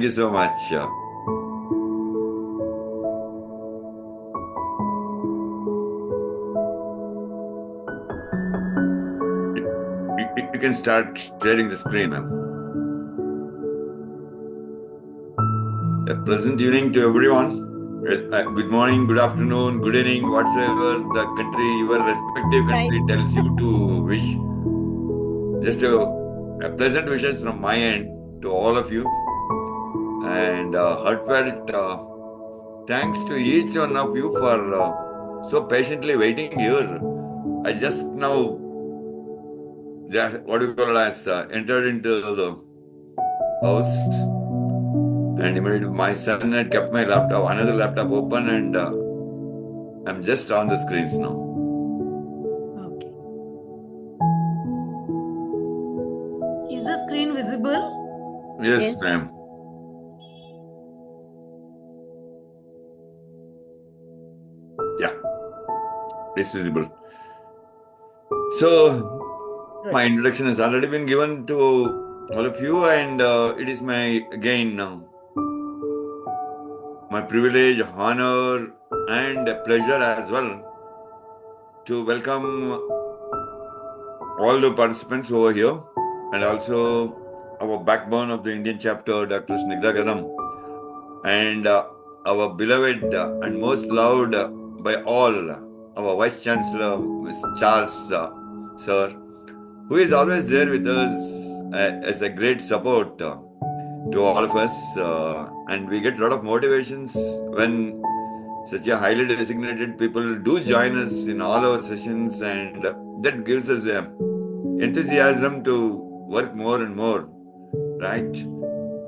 Thank you so much. You can start sharing the screen, ma'am. A pleasant evening to everyone. Good morning, good afternoon, good evening, whatsoever the country, your respective country tells you to wish. Just a pleasant wishes from my end to all of you. And heartfelt thanks to each one of you for so patiently waiting here. I just now, what do you call it as, entered into the house. And immediately my son had kept my laptop, another laptop open, and I'm just on the screens now. Okay. Is the screen visible? Yes, ma'am. Yeah, it's visible. So, my introduction has already been given to all of you, and it is my, again, my privilege, honor, and pleasure as well to welcome all the participants over here, and also our backbone of the Indian chapter, Dr. Srividhya Gadam, and our beloved and most loved by all, our Vice Chancellor, Mr. Charles, sir, who is always there with us as a great support to all of us. And we get a lot of motivations when such a highly designated people do join us in all our sessions, and that gives us enthusiasm to work more and more, right?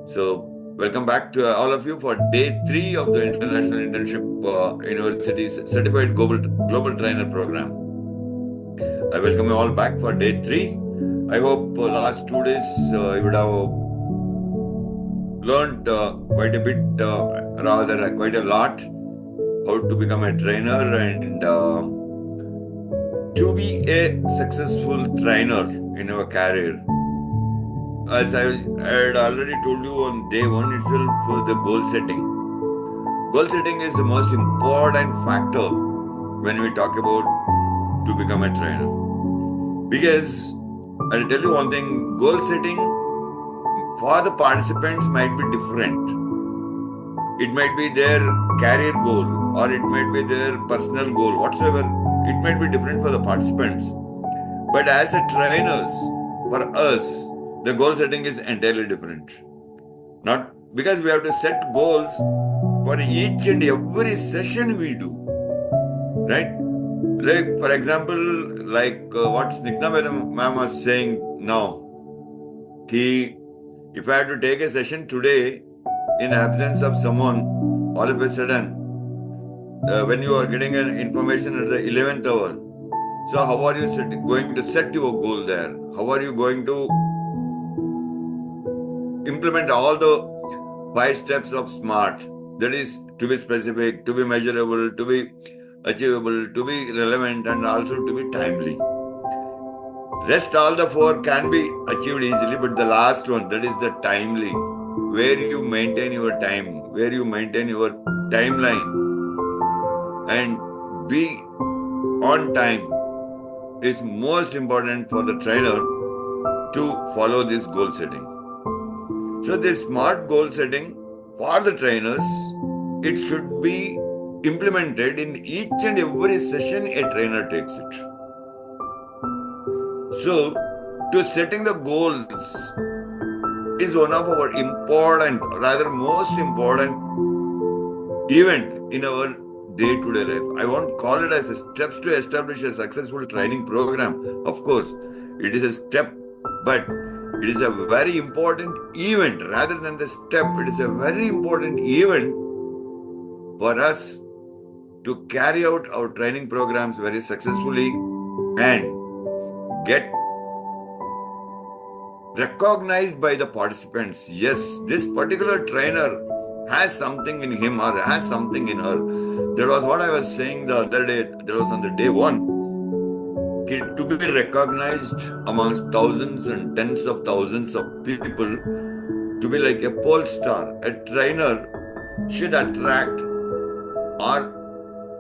So, welcome back to all of you for day 3 of the International Internship University's Certified Global Trainer Program. I welcome you all back for day 3. I hope last 2 days you would have learned quite a bit, rather quite a lot, how to become a trainer and to be a successful trainer in our career. As I had already told you on day 1 itself, the goal setting. Goal setting is the most important factor when we talk about to become a trainer. Because I'll tell you one thing, goal setting for the participants might be different. It might be their career goal, or it might be their personal goal, whatsoever. It might be different for the participants. But as a trainers, for us, the goal setting is entirely different. Not because we have to set goals for each and every session we do, right? Like, for example, what Snigdha ma'am was saying now, if I had to take a session today in absence of someone, all of a sudden, when you are getting an information at the 11th hour, so how are you going to set your goal there? How are you going to implement all the 5 steps of SMART? That is, to be specific, to be measurable, to be achievable, to be relevant, and also to be timely. Rest all the 4 can be achieved easily, but the last one, that is the timely, where you maintain your time, where you maintain your timeline and be on time, is most important for the trainer to follow this goal setting. So this SMART goal setting for the trainers, it should be implemented in each and every session a trainer takes it. So, to setting the goals is one of our important, rather most important event in our day-to-day life. I won't call it as a steps to establish a successful training program. Of course, it is a step, but it is a very important event. Rather than the step, it is a very important event for us to carry out our training programs very successfully and get recognized by the participants. Yes, this particular trainer has something in him or has something in her. That was what I was saying the other day. That was on the day 1. To be recognized amongst thousands and tens of thousands of people, to be like a pole star. A trainer should attract or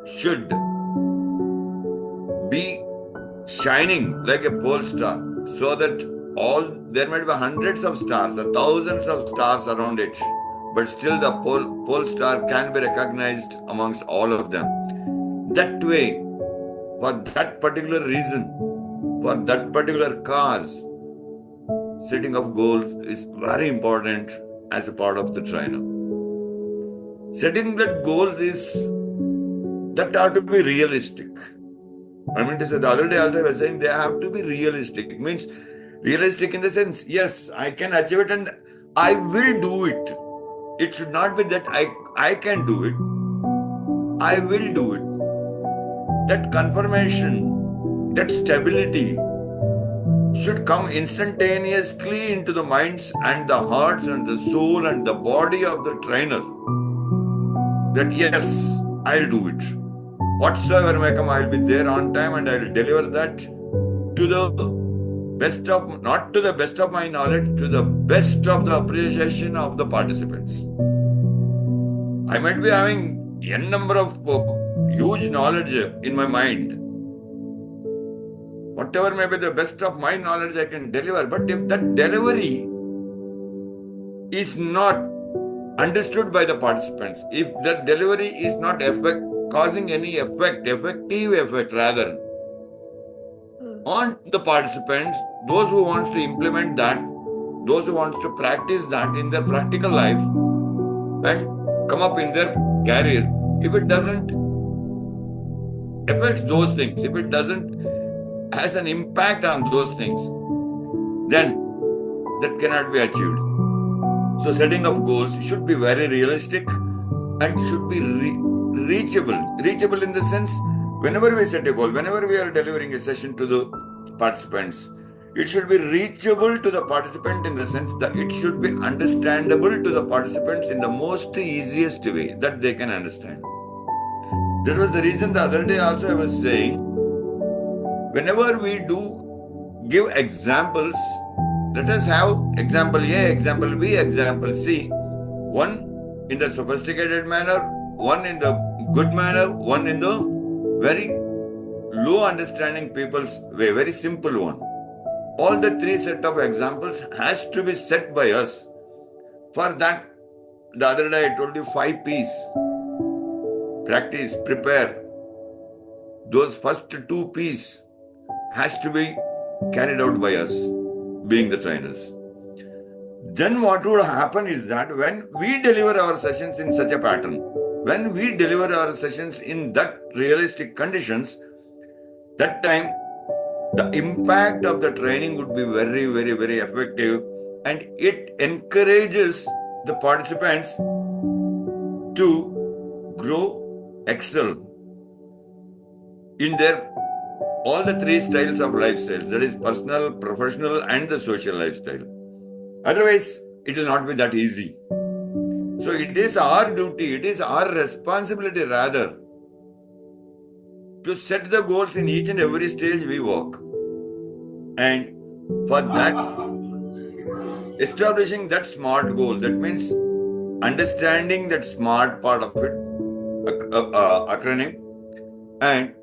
should be shining like a pole star, so that there might be hundreds of stars or thousands of stars around it, but still the pole star can be recognized amongst all of them. That way, for that particular reason, for that particular cause, setting of goals is very important as a part of the trainer. Setting that goals that have to be realistic. I mean to say, the other day also I was saying they have to be realistic. It means realistic in the sense, yes, I can achieve it and I will do it. It should not be that I can do it. I will do it. That confirmation, that stability should come instantaneously into the minds and the hearts and the soul and the body of the trainer. That yes, I'll do it. Whatsoever may come, I'll be there on time and I'll deliver that to the best of, not to the best of my knowledge, to the best of the appreciation of the participants. I might be having n number of huge knowledge in my mind. Whatever may be the best of my knowledge I can deliver, but if that delivery is not understood by the participants, if that delivery is not causing any effective effect rather, on the participants, those who wants to implement that, those who wants to practice that in their practical life and come up in their career, if it doesn't affect those things, if it doesn't has an impact on those things, then that cannot be achieved. So setting of goals should be very realistic and should be reachable. Reachable in the sense, whenever we set a goal, whenever we are delivering a session to the participants, it should be reachable to the participant in the sense that it should be understandable to the participants in the most easiest way that they can understand. That was the reason the other day also I was saying, whenever we do give examples, let us have example A, example B, example C. One in the sophisticated manner, one in the good manner, one in the very low understanding people's way, very simple one. All the three set of examples has to be set by us. For that, the other day I told you 5 P's. Practice, prepare. Those first 2 P's has to be carried out by us, being the trainers. Then what would happen is that when we deliver our sessions in such a pattern, when we deliver our sessions in that realistic conditions, that time the impact of the training would be very, very, very effective, and it encourages the participants to grow, excel in their all the 3 styles of lifestyles, that is personal, professional and the social lifestyle. Otherwise, it will not be that easy. So it is our duty, it is our responsibility rather to set the goals in each and every stage we work. And for that, establishing that SMART goal, that means understanding that SMART part of it, acronym, and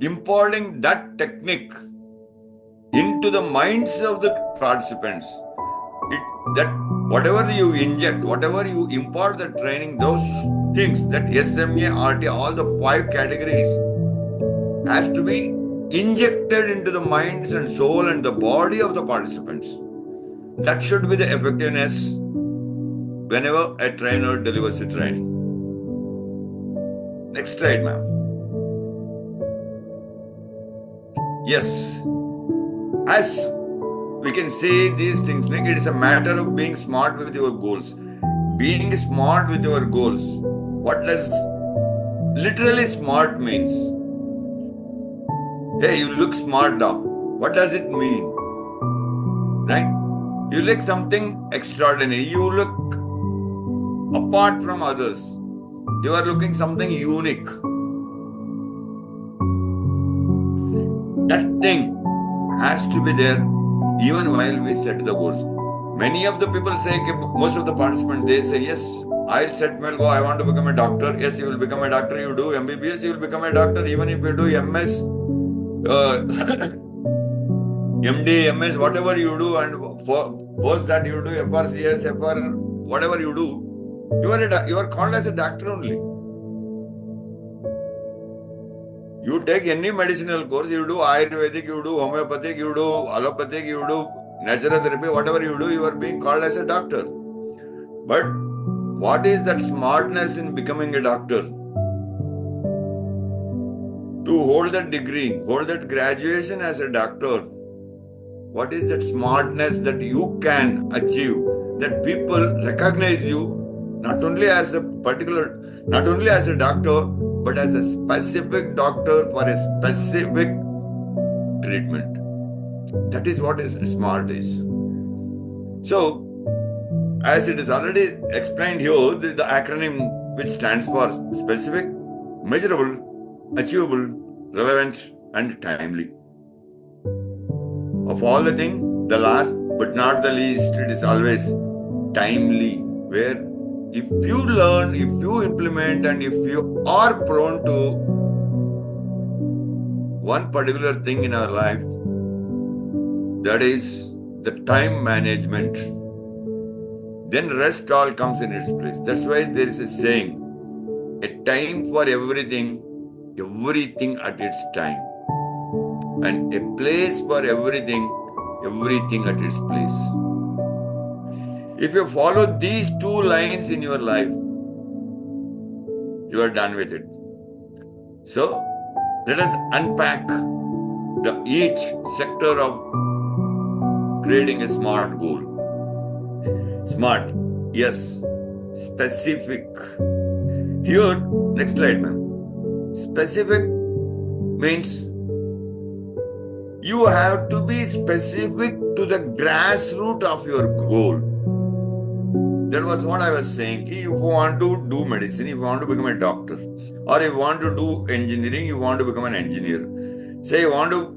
imparting that technique into the minds of the participants. That whatever you inject, whatever you impart the training, those things, that SMA, RT, all the 5 categories has to be injected into the minds and soul and the body of the participants. That should be the effectiveness whenever a trainer delivers a training. Next slide, ma'am. Yes, as we can say these things, like it is a matter of being smart with your goals. Being smart with your goals. What does literally smart means? Hey, you look smart now. What does it mean? Right? You look something extraordinary. You look apart from others. You are looking something unique. That thing has to be there even while we set the goals. Many of the people say, most of the participants, they say, yes, I'll set my goal, I want to become a doctor. Yes, you will become a doctor. You do MBBS, you will become a doctor. Even if you do MS, MD, MS, whatever you do, and post that you do FRCS, FR, whatever you do, you are called as a doctor only. You take any medicinal course, you do Ayurvedic, you do homeopathic, you do allopathic, you do natural therapy, whatever you do, you are being called as a doctor. But what is that smartness in becoming a doctor? To hold that degree, hold that graduation as a doctor, what is that smartness that you can achieve? That people recognize you not only as a doctor, but as a specific doctor for a specific treatment. That is what is smart is. So, as it is already explained here, the acronym which stands for specific, measurable, achievable, relevant, and timely. Of all the things, the last but not the least, it is always timely, where if you learn, if you implement, and if you are prone to one particular thing in our life, that is the time management, then rest all comes in its place. That's why there is a saying, a time for everything at its time. And a place for everything at its place. If you follow these two lines in your life, you are done with it. So, let us unpack each sector of creating a smart goal. Smart, yes. Specific. Here, next slide, ma'am. Specific means you have to be specific to the grassroots of your goal. That was what I was saying. If you want to do medicine, if you want to become a doctor, or if you want to do engineering, you want to become an engineer. Say you want to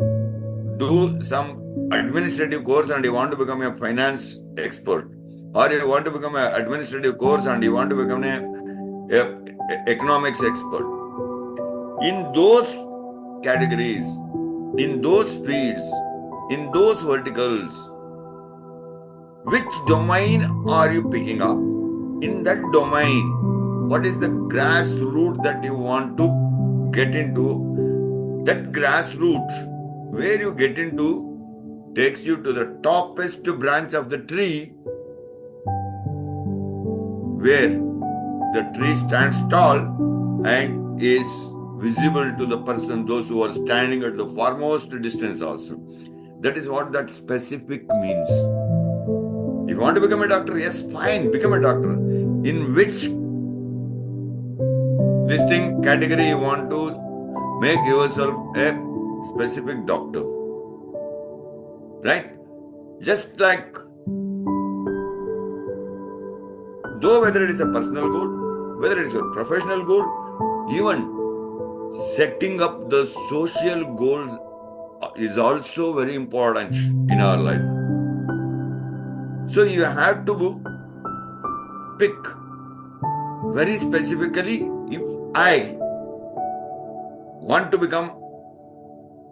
do some administrative course and you want to become a finance expert, or you want to become an administrative course and you want to become a economics expert. In those categories, in those fields, in those verticals, which domain are you picking up? In that domain, what is the grassroots that you want to get into? That grassroots, where you get into, takes you to the toppest branch of the tree, where the tree stands tall and is visible to the person, those who are standing at the foremost distance also. That is what that specific means. If you want to become a doctor, yes, fine, become a doctor. In which category you want to make yourself a specific doctor? Right? Just like, though whether it is a personal goal, whether it is a professional goal, even setting up the social goals is also very important in our life. So you have to pick very specifically, if I want to become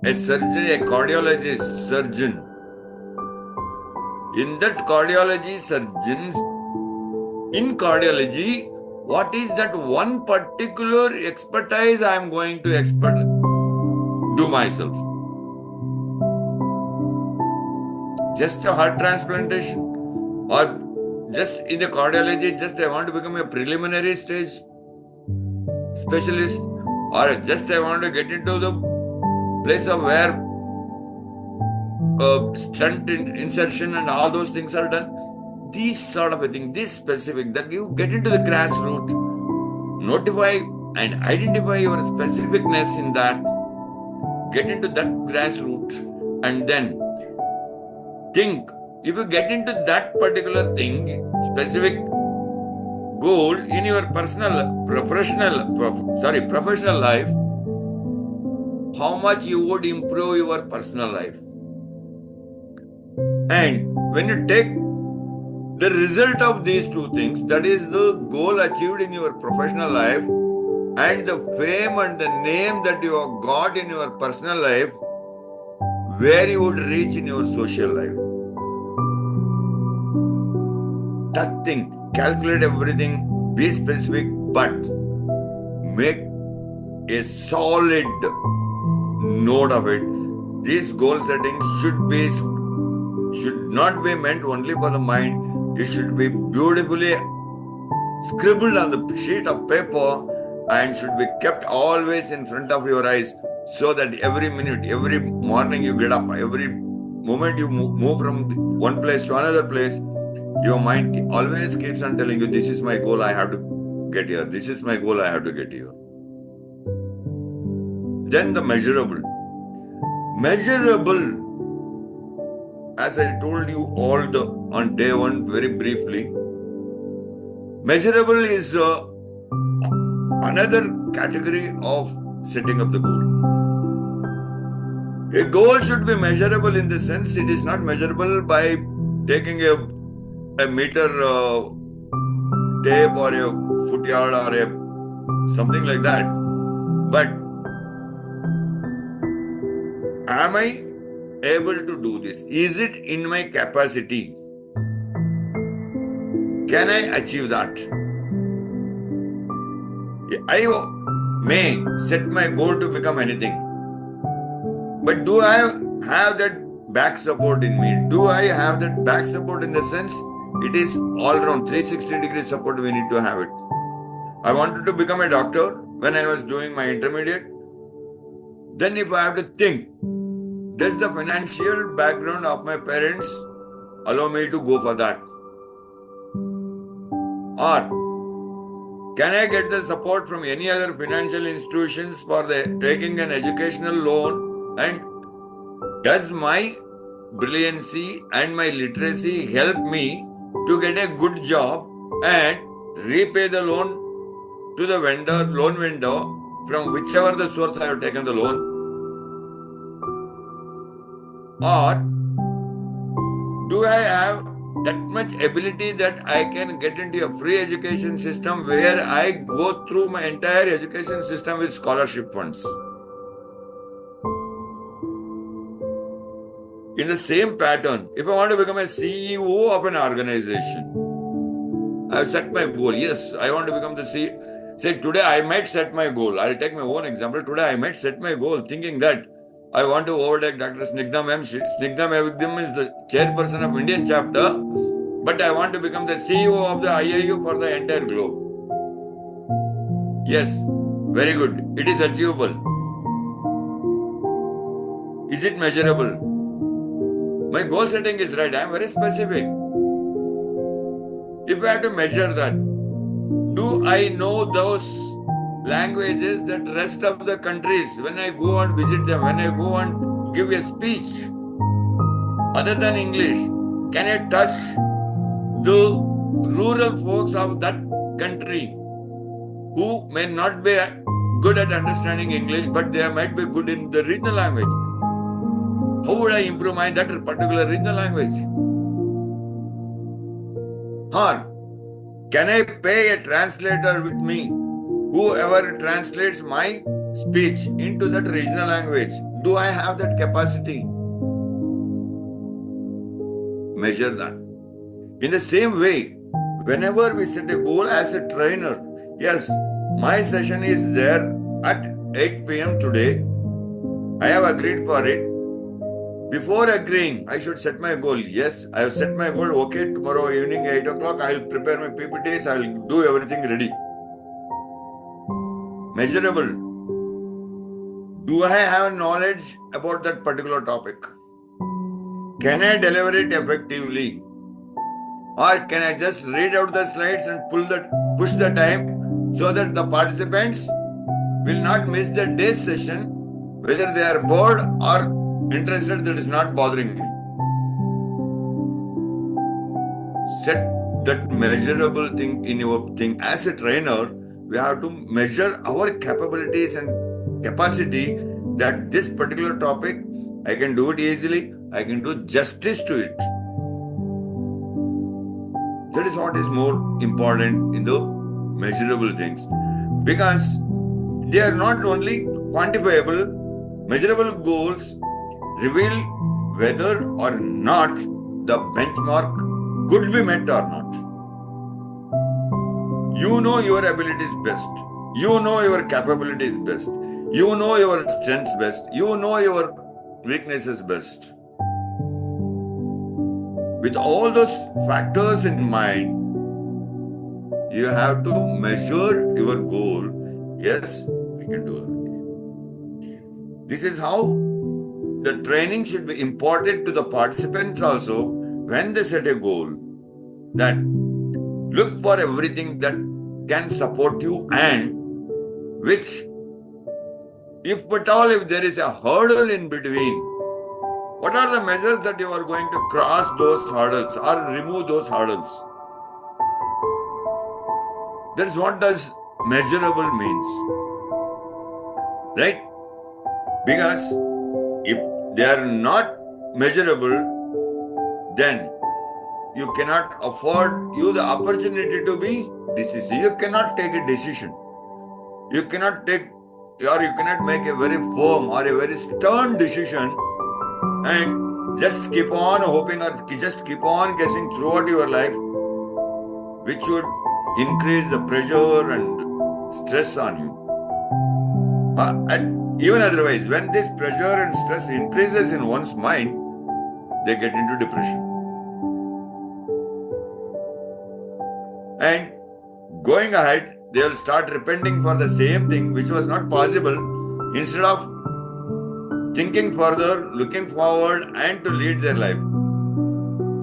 a surgeon, a cardiologist surgeon, in that cardiology surgeons, in cardiology, what is that one particular expertise I am going to do myself? Just a heart transplantation, or just in the cardiology, just I want to become a preliminary stage specialist, or just I want to get into the place of where stent insertion and all those things are done. These sort of a thing, this specific, that you get into the grassroots, notify and identify your specificness in that, get into that grassroots, and then think, if you get into that particular thing, specific goal in your professional life, how much you would improve your personal life. And when you take The result of these two things, that is the goal achieved in your professional life and the fame and the name that you have got in your personal life, where you would reach in your social life. That thing, calculate everything, be specific, but make a solid note of it. This goal setting should not be meant only for the mind. It should be beautifully scribbled on the sheet of paper and should be kept always in front of your eyes, so that every minute, every morning you get up, every moment you move from one place to another place, your mind always keeps on telling you, this is my goal, I have to get here. This is my goal, I have to get here. Then the measurable. Measurable, as I told you on day one very briefly, measurable is another category of setting up the goal. A goal should be measurable in the sense it is not measurable by taking a meter tape or a foot yard or something like that. But am I able to do this? Is it in my capacity? Can I achieve that? I may set my goal to become anything. But do I have that back support in me? Do I have that back support in the sense it is all around 360-degree support? We need to have it. I wanted to become a doctor when I was doing my intermediate. Then if I have to think, does the financial background of my parents allow me to go for that? Or can I get the support from any other financial institutions for taking an educational loan? And does my brilliancy and my literacy help me to get a good job and repay the loan to the loan vendor from whichever the source I have taken the loan? Or do I have that much ability that I can get into a free education system where I go through my entire education system with scholarship funds? In the same pattern, if I want to become a CEO of an organization, I have set my goal. Yes, I want to become the CEO. Say, today I might set my goal. I'll take my own example. Today I might set my goal thinking that I want to overtake Dr. Snigdha ma'am. Snigdha ma'am is the chairperson of Indian chapter, but I want to become the CEO of the IIU for the entire globe. Yes, very good. It is achievable. Is it measurable? My goal setting is right. I am very specific. If I have to measure that, do I know those languages that rest of the countries, when I go and visit them, when I go and give a speech, other than English, can I touch the rural folks of that country who may not be good at understanding English, but they might be good in the regional language? How would I improve that particular regional language? Or can I pay a translator with me, whoever translates my speech into that regional language? Do I have that capacity? Measure that. In the same way, whenever we set a goal as a trainer, yes, my session is there at 8 p.m. today. I have agreed for it. Before agreeing, I should set my goal. Yes, I have set my goal. Okay, tomorrow evening, 8 o'clock, I will prepare my PPTs. I will do everything ready. Measurable. Do I have knowledge about that particular topic? Can I deliver it effectively? Or can I just read out the slides and push the time so that the participants will not miss the day's session, whether they are bored or interested? That is not bothering me. Set that measurable thing in your thing. As a trainer, we have to measure our capabilities and capacity, that this particular topic, I can do it easily, I can do justice to it. That is what is more important in the measurable things. Because they are not only quantifiable, measurable goals reveal whether or not the benchmark could be met or not. You know your abilities best. You know your capabilities best. You know your strengths best. You know your weaknesses best. With all those factors in mind, you have to measure your goal. Yes, we can do that. This is how the training should be imparted to the participants also when they set a goal. That look for everything that can support you and which, if at all, if there is a hurdle in between, what are the measures that you are going to cross those hurdles or remove those hurdles? That's what does measurable means. Right? Because if they are not measurable, then you cannot afford you the opportunity to be decisive. You cannot take a decision. You cannot take or you cannot make a very firm or a very stern decision and just keep on hoping or just keep on guessing throughout your life, which would increase the pressure and stress on you. And even otherwise, when this pressure and stress increases in one's mind, they get into depression. And going ahead, they will start repenting for the same thing which was not possible instead of thinking further, looking forward and to lead their life.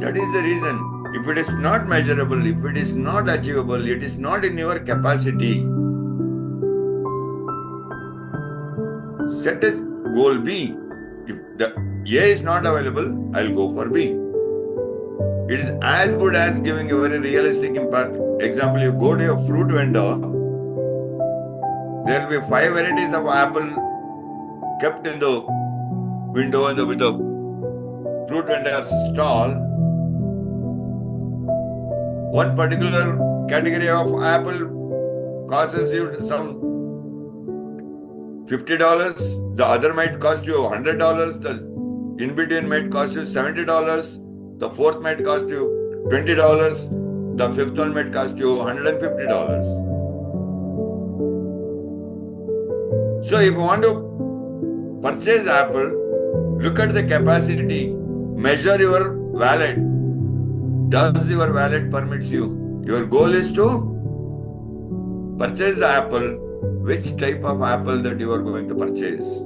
That is the reason. If it is not measurable, if it is not achievable, it is not in your capacity. Set a goal B. If the A is not available, I'll go for B. It is as good as giving a very realistic impact. Example, you go to a fruit vendor, there will be 5 varieties of apple kept in the window and with the fruit vendor's stall. One particular category of apple costs you some $50. The other might cost you $100. The in between might cost you $70. The fourth might cost you $20. The fifth one might cost you $150. So if you want to purchase apple, look at the capacity, measure your wallet. Does your wallet permits you? Your goal is to purchase the apple. Which type of apple that you are going to purchase?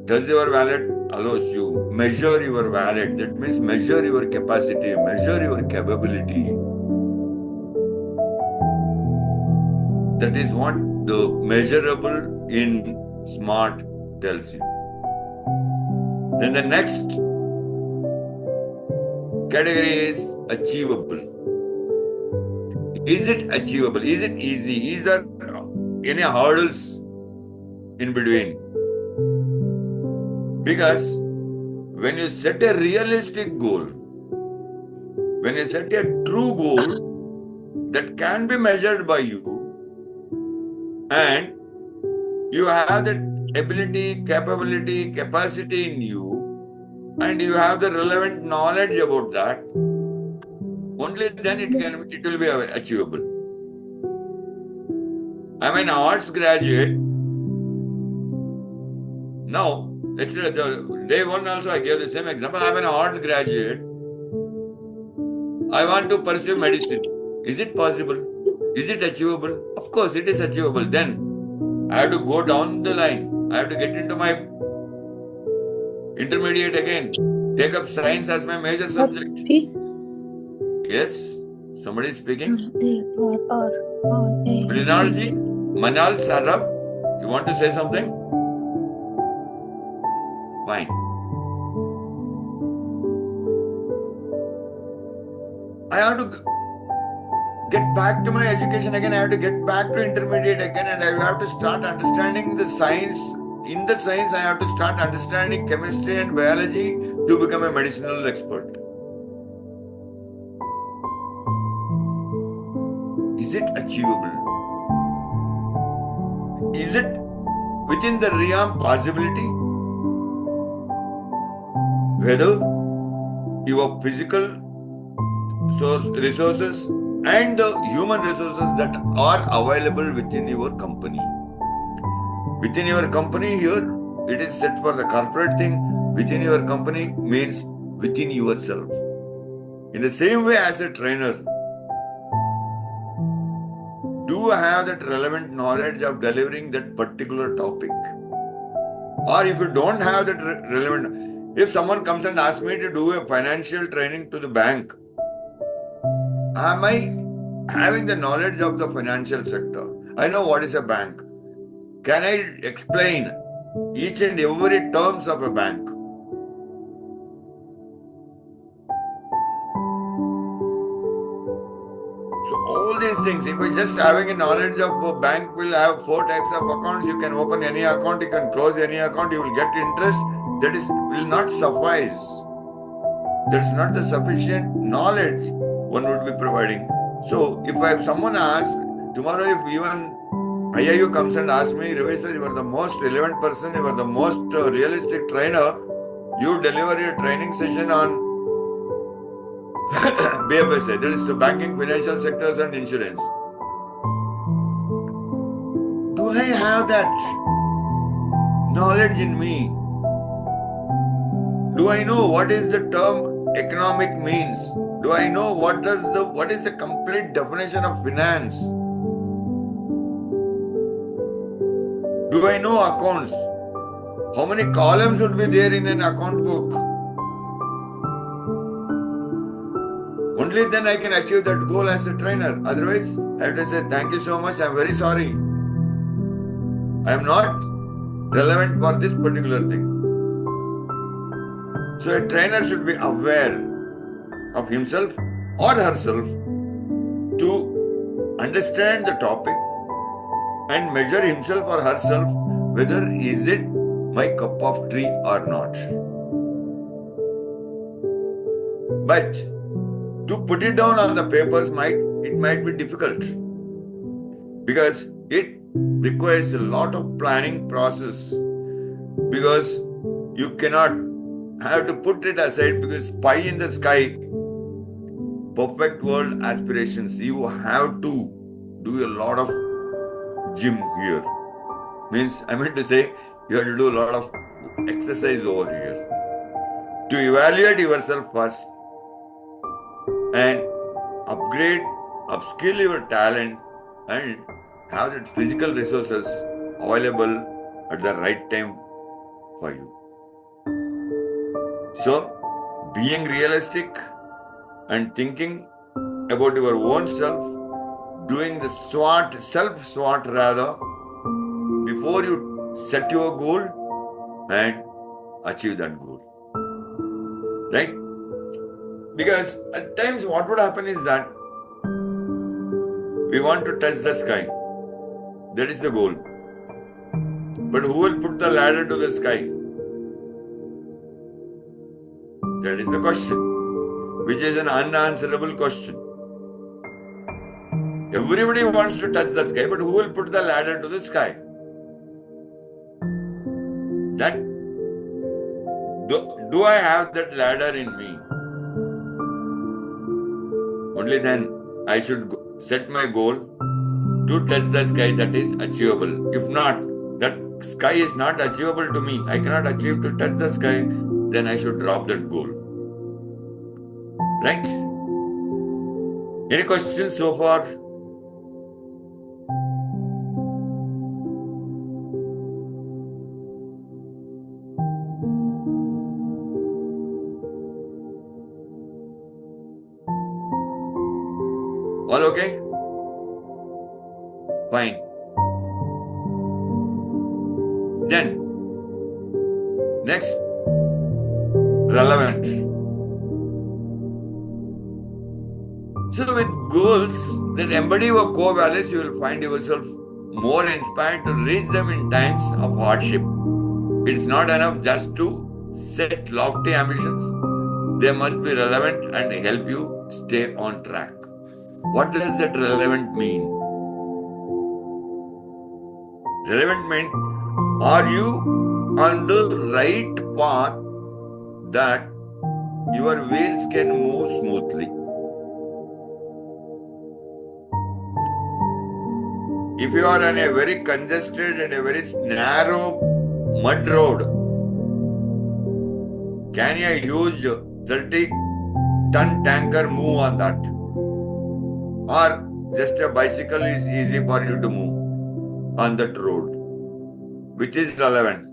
Does your wallet allows you? Measure your wallet. That means measure your capacity, measure your capability. That is what the measurable in SMART tells you. Then the next category is achievable. Is it achievable? Is it easy? Is there any hurdles in between? Because when you set a realistic goal, when you set a true goal that can be measured by you, and you have that ability, capability, capacity in you, and you have the relevant knowledge about that, only then it will be achievable. I'm an arts graduate. Now, yesterday, the day one also I gave the same example. I'm an art graduate. I want to pursue medicine. Is it possible? Is it achievable? Of course, it is achievable. Then I have to go down the line. I have to get into my intermediate again. Take up science as my major subject. Yes, somebody is speaking. Brinarji, Manal Sarab, you want to say something? Fine. I have to get back to my education again. I have to get back to intermediate again, and I have to start understanding the science. In the science, I have to start understanding chemistry and biology to become a medicinal expert. is it achievable? Is it within the realm possibility? Whether your physical resources and the human resources that are available within your company. Within your company here, it is set for the corporate thing. Within your company means within yourself. In the same way as a trainer, do have that relevant knowledge of delivering that particular topic. Or if you don't have that relevant, if someone comes and asks me to do a financial training to the bank, am I having the knowledge of the financial sector? I know what is a bank. Can I explain each and every terms of a bank? So all these things, if I just having a knowledge of a bank will have 4 types of accounts, you can open any account, you can close any account, you will get interest, that will not suffice. That's not the sufficient knowledge one would be providing. So if I have someone asks, tomorrow if even IIU comes and asks me, Ravi sir, you are the most relevant person, you are the most realistic trainer, you deliver your training session on BFSI, that is the banking, financial sectors and insurance. Do I have that knowledge in me? Do I know what is the term economic means? Do I know what is the complete definition of finance? Do I know accounts? How many columns would be there in an account book? Only then I can achieve that goal as a trainer. Otherwise, I have to say, thank you so much, I am very sorry. I am not relevant for this particular thing. So a trainer should be aware of himself or herself to understand the topic and measure himself or herself whether is it my cup of tea or not. But to put it down on the papers might be difficult because it requires a lot of planning process, because you cannot have to put it aside because pie in the sky, perfect world aspirations, you have to do a lot of gym here. Means I meant to say you have to do a lot of exercise over here to evaluate yourself first and upskill your talent and have that physical resources available at the right time for you. So, being realistic and thinking about your own self, doing the self-SWOT rather, before you set your goal and achieve that goal. Right? Because at times what would happen is that we want to touch the sky. That is the goal. But who will put the ladder to the sky? That is the question, which is an unanswerable question. Everybody wants to touch the sky, but who will put the ladder to the sky? That do I have that ladder in me? Only then I should set my goal to touch the sky that is achievable. If not, that sky is not achievable to me, I cannot achieve to touch the sky, then I should drop that goal. Right? Any questions so far? All okay? Fine. Then, next, relevant. So with goals that embody your core values, you will find yourself more inspired to reach them in times of hardship. It's not enough just to set lofty ambitions. They must be relevant and help you stay on track. What does that relevant mean? Relevant means, are you on the right path that your wheels can move smoothly? If you are on a very congested and a very narrow mud road, can a huge 30-ton tanker move on that? Or just a bicycle is easy for you to move on that road? Which is relevant?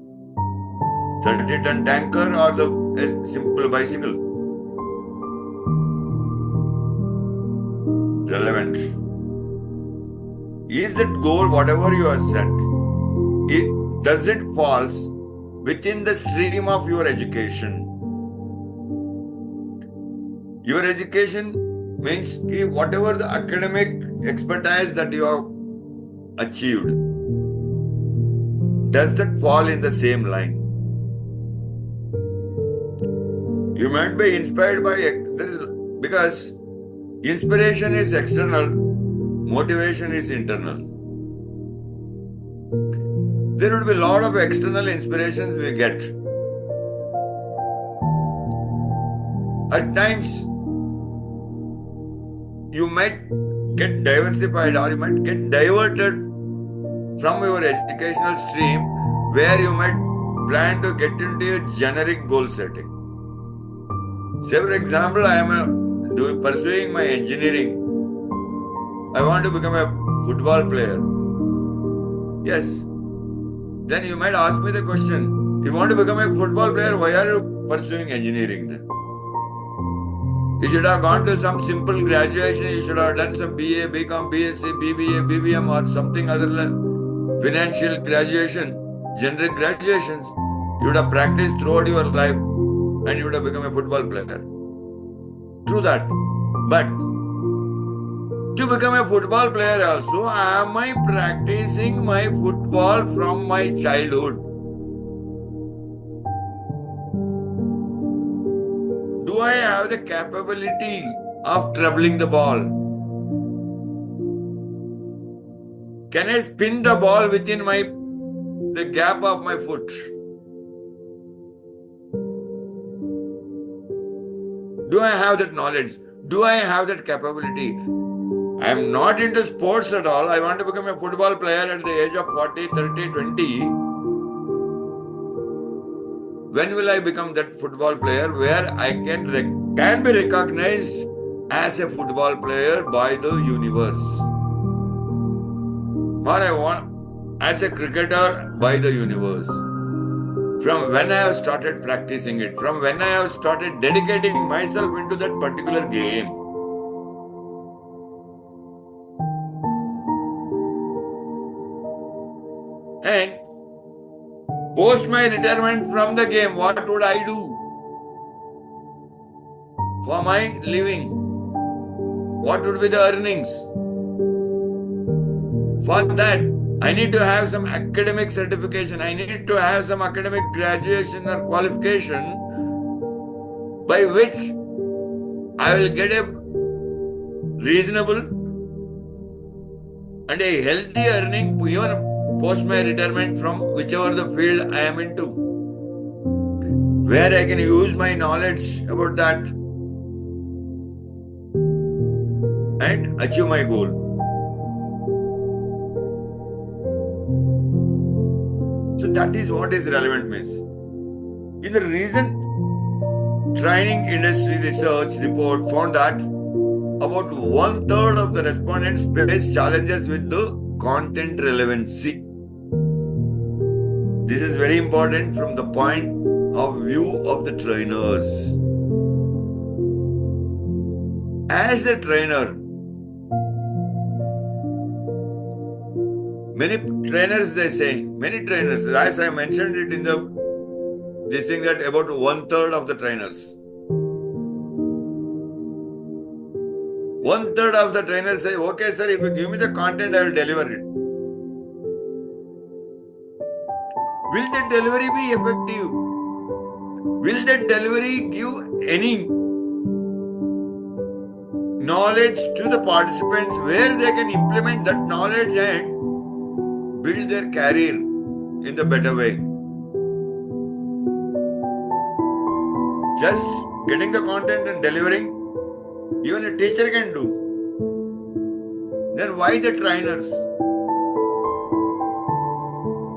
30-ton tanker or the simple bicycle? Relevant. Is that goal, whatever you have set, does it falls within the stream of your education? Your education means whatever the academic expertise that you have achieved, does that fall in the same line? You might be inspired by because inspiration is external, motivation is internal. There would be a lot of external inspirations we get. At times, you might get diversified or you might get diverted from your educational stream where you might plan to get into a generic goal setting. Say for example, I am pursuing my engineering. I want to become a football player. Yes. Then you might ask me the question, you want to become a football player, why are you pursuing engineering then? You should have gone to some simple graduation, you should have done some BA, BCom, BSc, BBA, BBM or something other financial graduation, generic graduations. You would have practiced throughout your life and you would have become a football player. True that. But to become a football player also, am I practicing my football from my childhood? Do I have the capability of dribbling the ball? Can I spin the ball within the gap of my foot? Do I have that knowledge? Do I have that capability? I am not into sports at all. I want to become a football player at the age of 40, 30, 20. When will I become that football player where I can be recognized as a football player by the universe? Or I want as a cricketer by the universe. From when I have started practicing it, from when I have started dedicating myself into that particular game. And post my retirement from the game, what would I do for my living? What would be the earnings? For that, I need to have some academic certification. I need to have some academic graduation or qualification by which I will get a reasonable and a healthy earning even post my retirement from whichever the field I am into, where I can use my knowledge about that and achieve my goal. So that is what is relevant means. In the recent training industry research report found that about 1/3 of the respondents face challenges with the content relevancy. This is very important from the point of view of the trainers. As a trainer, many trainers, as I mentioned it in this thing, that about 1/3 of the trainers. 1/3 of the trainers say, okay sir, if you give me the content, I will deliver it. Will that delivery be effective? Will that delivery give any knowledge to the participants where they can implement that knowledge and build their career in the better way. Just getting the content and delivering, even a teacher can do. Then why the trainers?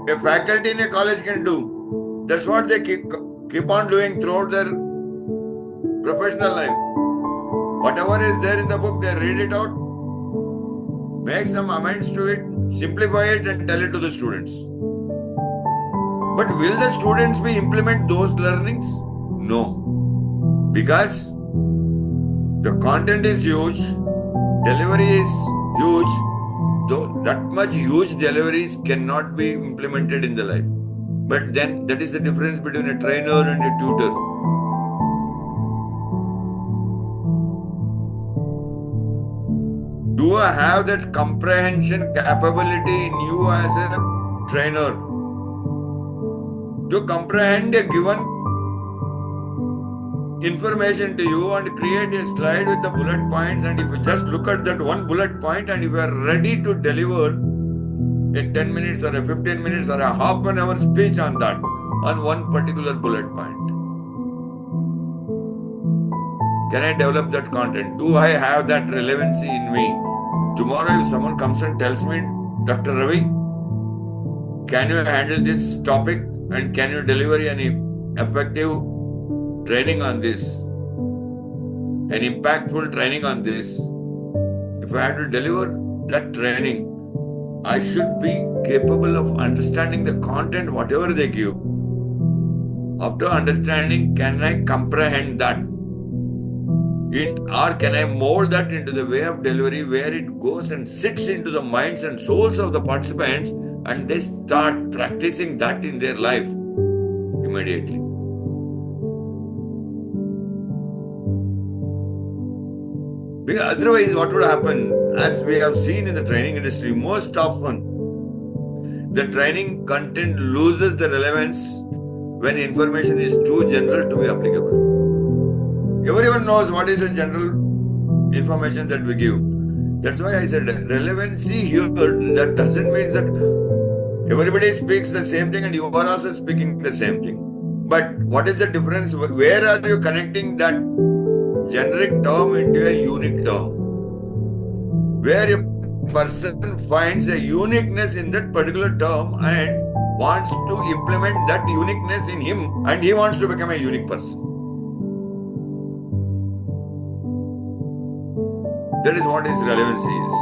A faculty in a college can do. That's what they keep on doing throughout their professional life. Whatever is there in the book, they read it out, make some amends to it, simplify it and tell it to the students. But will the students be implement those learnings? No. Because the content is huge, delivery is huge, though that much huge deliveries cannot be implemented in the life. But then that is the difference between a trainer and a tutor. Do I have that comprehension capability in you as a trainer to comprehend a given information to you and create a slide with the bullet points, and if you just look at that one bullet point and if you are ready to deliver a 10 minutes or a 15 minutes or a half an hour speech on that, on one particular bullet point. Can I develop that content? Do I have that relevancy in me? Tomorrow if someone comes and tells me, Dr. Ravi, can you handle this topic and can you deliver any effective training on this, an impactful training on this? If I have to deliver that training, I should be capable of understanding the content, whatever they give. After understanding, can I comprehend that? Or can I mold that into the way of delivery where it goes and sits into the minds and souls of the participants and they start practicing that in their life immediately? Because otherwise, what would happen, as we have seen in the training industry, most often the training content loses the relevance when information is too general to be applicable. Everyone knows what is the general information that we give. That's why I said relevancy here, that doesn't mean that everybody speaks the same thing and you are also speaking the same thing. But what is the difference? Where are you connecting that generic term into a unique term? Where a person finds a uniqueness in that particular term and wants to implement that uniqueness in him and he wants to become a unique person. That is what his relevancy is.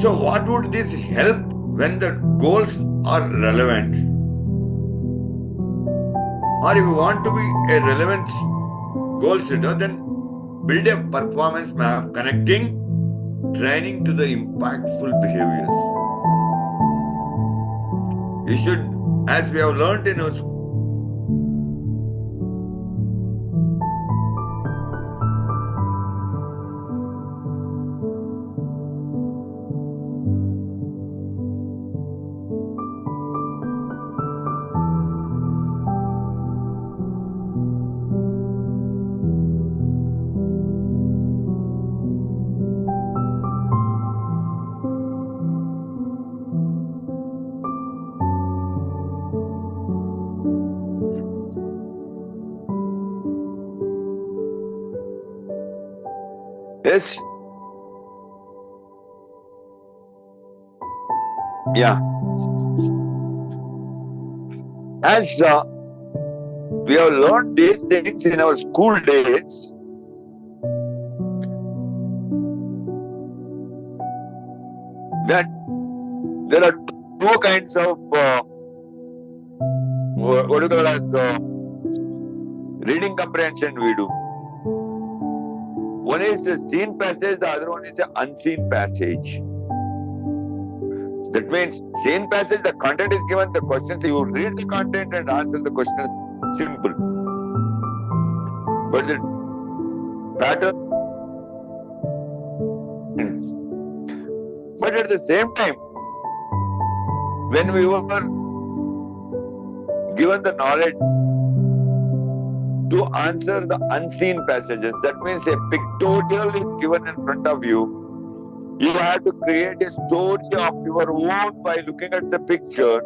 So what would this help when the goals are relevant? Or if you want to be a relevant goal setter, then build a performance map connecting training to the impactful behaviors. You should, as we have learned in our school, Yes. Yeah. As we have learned these things in our school days, that there are two kinds of what do you call as reading comprehension we do. One is a seen passage, the other one is an unseen passage. That means, seen passage, the content is given, the questions, you read the content and answer the questions, simple. But the pattern. But at the same time, when we were given the knowledge to answer the unseen passages. That means a pictorial is given in front of you. You have to create a story of your own by looking at the picture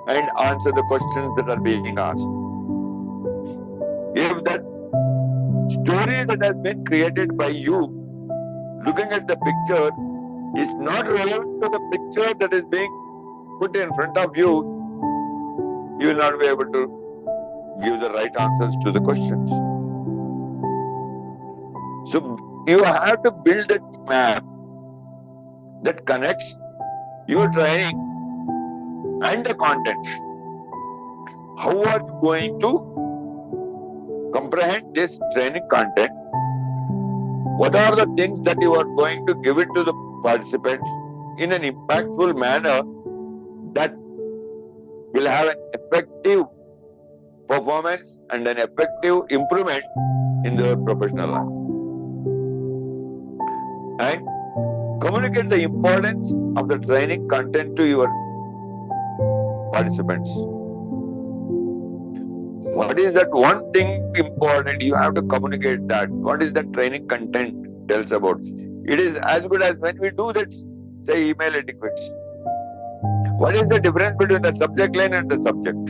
and answer the questions that are being asked. If that story that has been created by you, looking at the picture, is not relevant to the picture that is being put in front of you, you will not be able to give the right answers to the questions. So you have to build a map that connects your training and the content. How are you going to comprehend this training content? What are the things that you are going to give it to the participants in an impactful manner that will have an effective performance and an effective improvement in their professional life? And communicate the importance of the training content to your participants. What is that one thing important? You have to communicate that. What is the training content tells about? It is as good as when we do that, say, email etiquette. What is the difference between the subject line and the subject?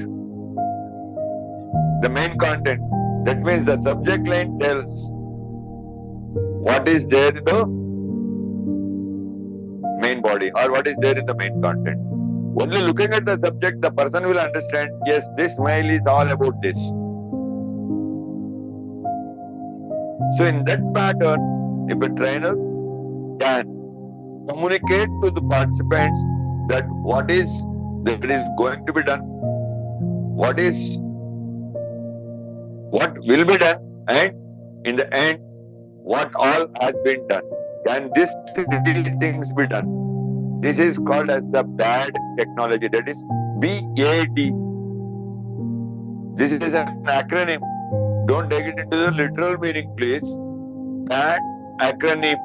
The main content. That means the subject line tells what is there in the main body or what is there in the main content. Only looking at the subject, the person will understand, yes, this mail is all about this. So in that pattern, if a trainer can communicate to the participants that what is going to be done, what will be done, and in the end, what all has been done. Can these three things be done? This is called as the BAD technology, that is BAD. This is an acronym. Don't take it into the literal meaning, please. BAD acronym,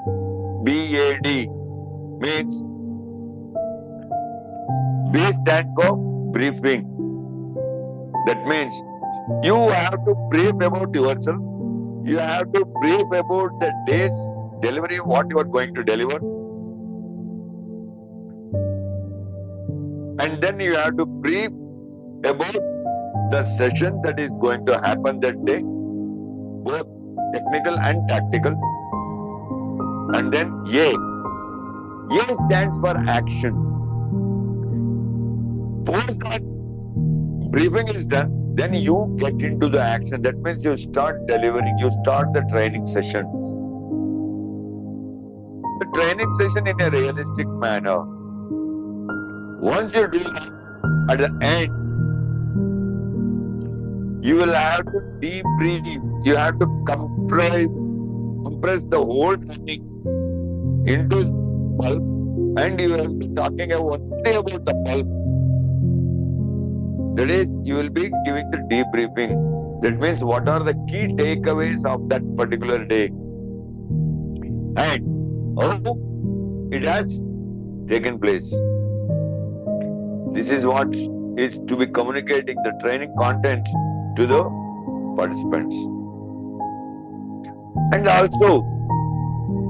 BAD, means B stands for briefing. That means you have to brief about yourself. You have to brief about the day's delivery, what you are going to deliver. And then you have to brief about the session that is going to happen that day, both technical and tactical. And then A. A stands for action. Post that briefing is done, then you get into the action. That means you start delivering, you start the training session. The training session in a realistic manner. Once you do that, at the end, you will have to debrief. You have to compress the whole training into pulp, and you will be talking only about the pulp. That is, you will be giving the debriefing. That means what are the key takeaways of that particular day, and how it has taken place. This is what is to be communicating the training content to the participants. And also,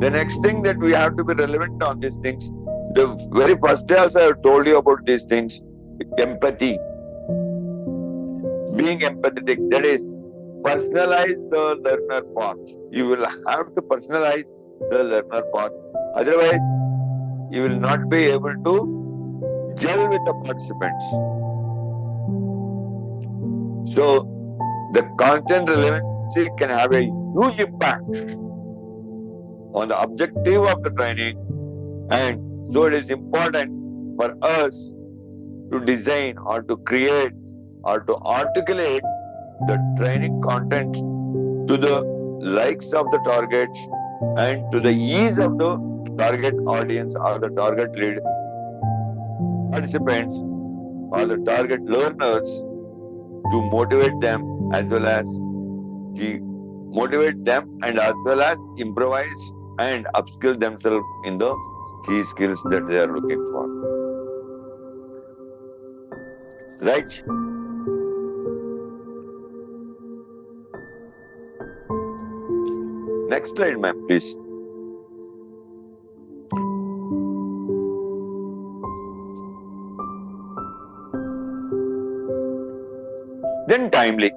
the next thing that we have to be relevant on these things, the very first day also I have told you about these things, empathy. Being empathetic, that is, personalize the learner path. You will have to personalize the learner path. Otherwise, you will not be able to gel with the participants. So, the content relevancy can have a huge impact on the objective of the training, and so it is important for us to design or to create or to articulate the training content to the likes of the target and to the ease of the target audience or the target lead participants or the target learners, to motivate them as well as improvise and upskill themselves in the key skills that they are looking for. Right? Next slide, ma'am, please. Then timely.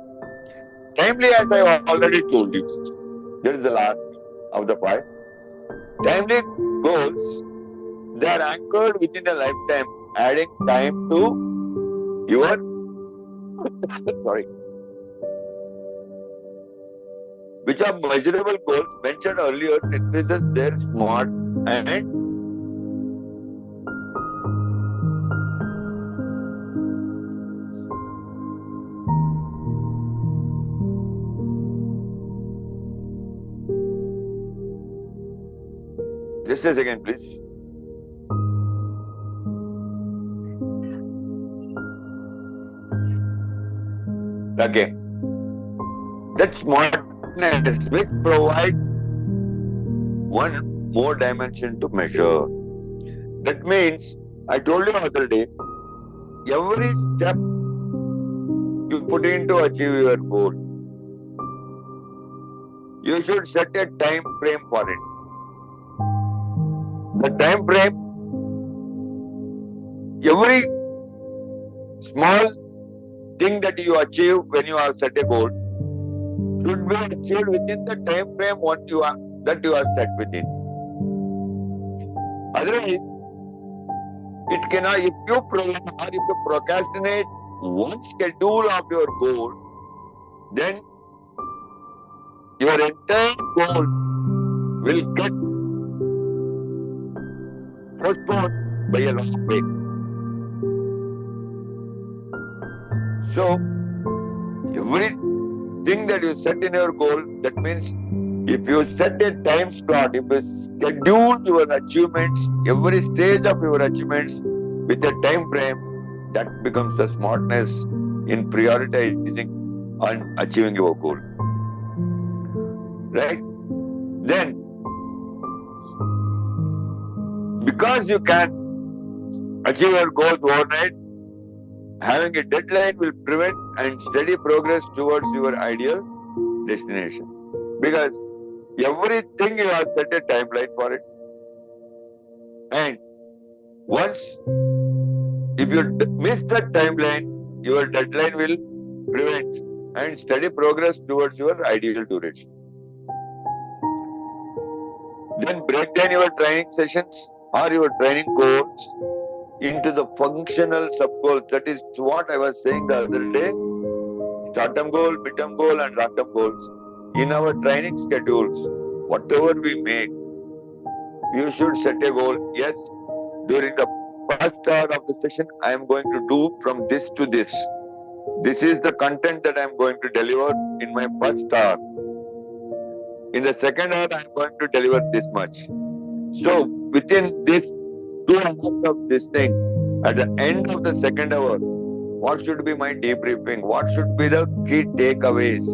Timely, as I already told you, this is the last of the 5. Timely goals, they are anchored within a lifetime, adding time to your sorry, which are measurable goals mentioned earlier, increases their smart and just a second, please. Okay. That smartness which provides one more dimension to measure. That means, I told you other day, every step you put in to achieve your goal, you should set a time frame for it. The time frame, every small thing that you achieve when you have set a goal should be achieved within the time frame that you are set within. Otherwise, it cannot. If you procrastinate one schedule of your goal, then your entire goal will get postponed by a long way. So, everything that you set in your goal, that means if you set a time slot, if you schedule your achievements, every stage of your achievements with a time frame, that becomes the smartness in prioritizing and achieving your goal. Right? Then, because you can achieve your goals overnight, having a deadline will prevent and steady progress towards your ideal destination. Because everything you have set a timeline for it. And once, if you miss that timeline, your deadline will prevent and steady progress towards your ideal duration. Then break down your training sessions or your training goals into the functional sub-goals. That is what I was saying the other day. Short-term goal, mid-term goal and long-term goals. In our training schedules, whatever we make, you should set a goal. Yes, during the first hour of the session, I am going to do from this to this. This is the content that I am going to deliver in my first hour. In the second hour, I am going to deliver this much. So, within this 2 hours of this thing, at the end of the second hour, what should be my debriefing? What should be the key takeaways?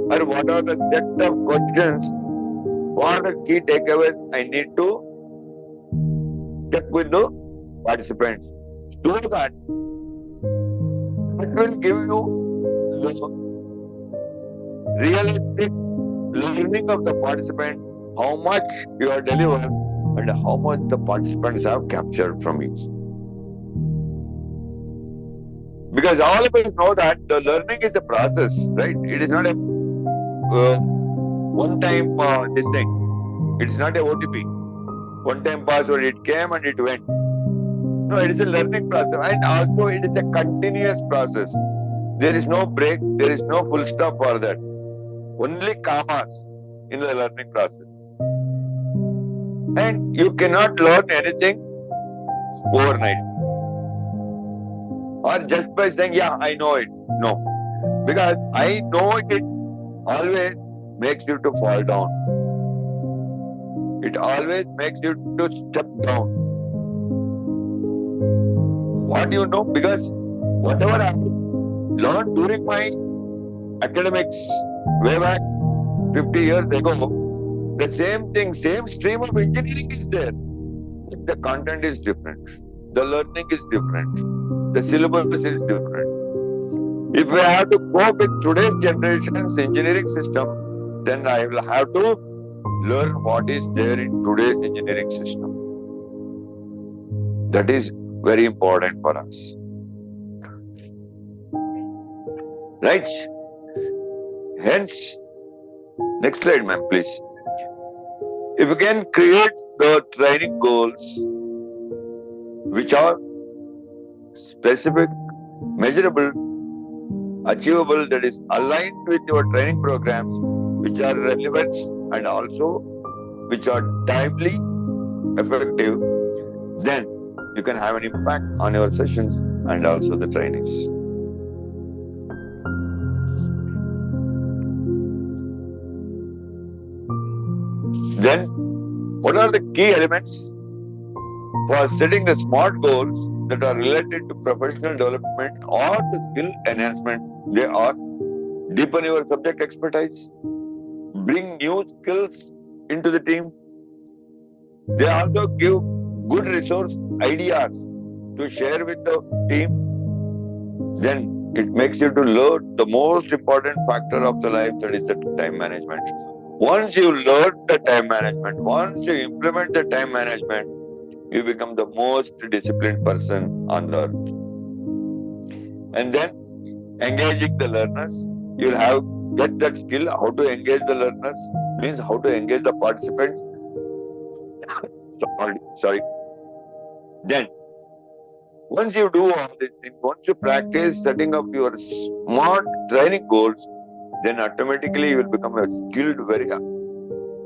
Or what are the set of questions? What are the key takeaways I need to check with the participants? Do that. It will give you the realistic learning of the participant, how much you are delivered and how much the participants have captured from you. Because all of us know that the learning is a process, right? It is not a one-time this thing. It is not a OTP. One-time password, it came and it went. No, it is a learning process, and also it is a continuous process. There is no break, there is no full stop for that. Only commas in the learning process. And you cannot learn anything overnight. Or just by saying, yeah, I know it. No. Because I know it always makes you to fall down. It always makes you to step down. What do you know? Because whatever I learned during my academics way back 50 years ago, the same thing, same stream of engineering is there. The content is different. The learning is different. The syllabus is different. If we have to cope with today's generation's engineering system, then I will have to learn what is there in today's engineering system. That is very important for us. Right? Hence, next slide, ma'am, please. If you can create the training goals which are specific, measurable, achievable, that is aligned with your training programs, which are relevant and also which are timely, effective, then you can have an impact on your sessions and also the trainings. Then, what are the key elements for setting the SMART goals that are related to professional development or the skill enhancement? They are deepen your subject expertise, bring new skills into the team. They also give good resource ideas to share with the team. Then it makes you to learn the most important factor of the life, that is the time management. Once you learn the time management, once you implement the time management, you become the most disciplined person on the earth. And then engaging the learners, you'll have get that skill how to engage the learners, means how to engage the participants. Sorry. Then, once you do all these things, once you practice setting up your SMART training goals, then automatically you will become a skilled, very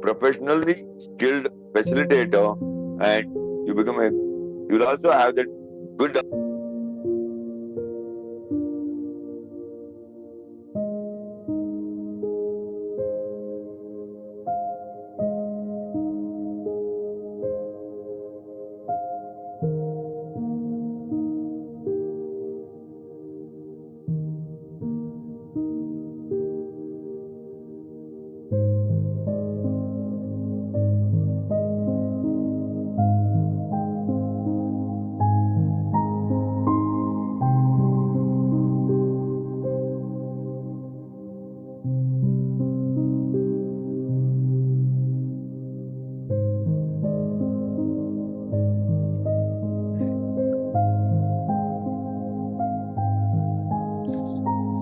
professionally skilled facilitator, and you will also have that good.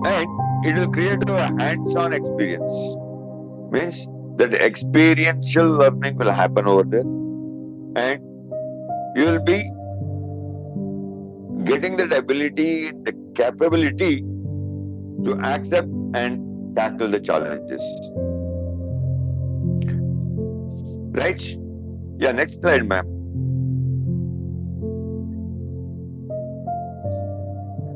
And it will create a hands-on experience. Means that experiential learning will happen over there, and you will be getting that ability, the capability to accept and tackle the challenges. Right? Yeah, next slide, ma'am.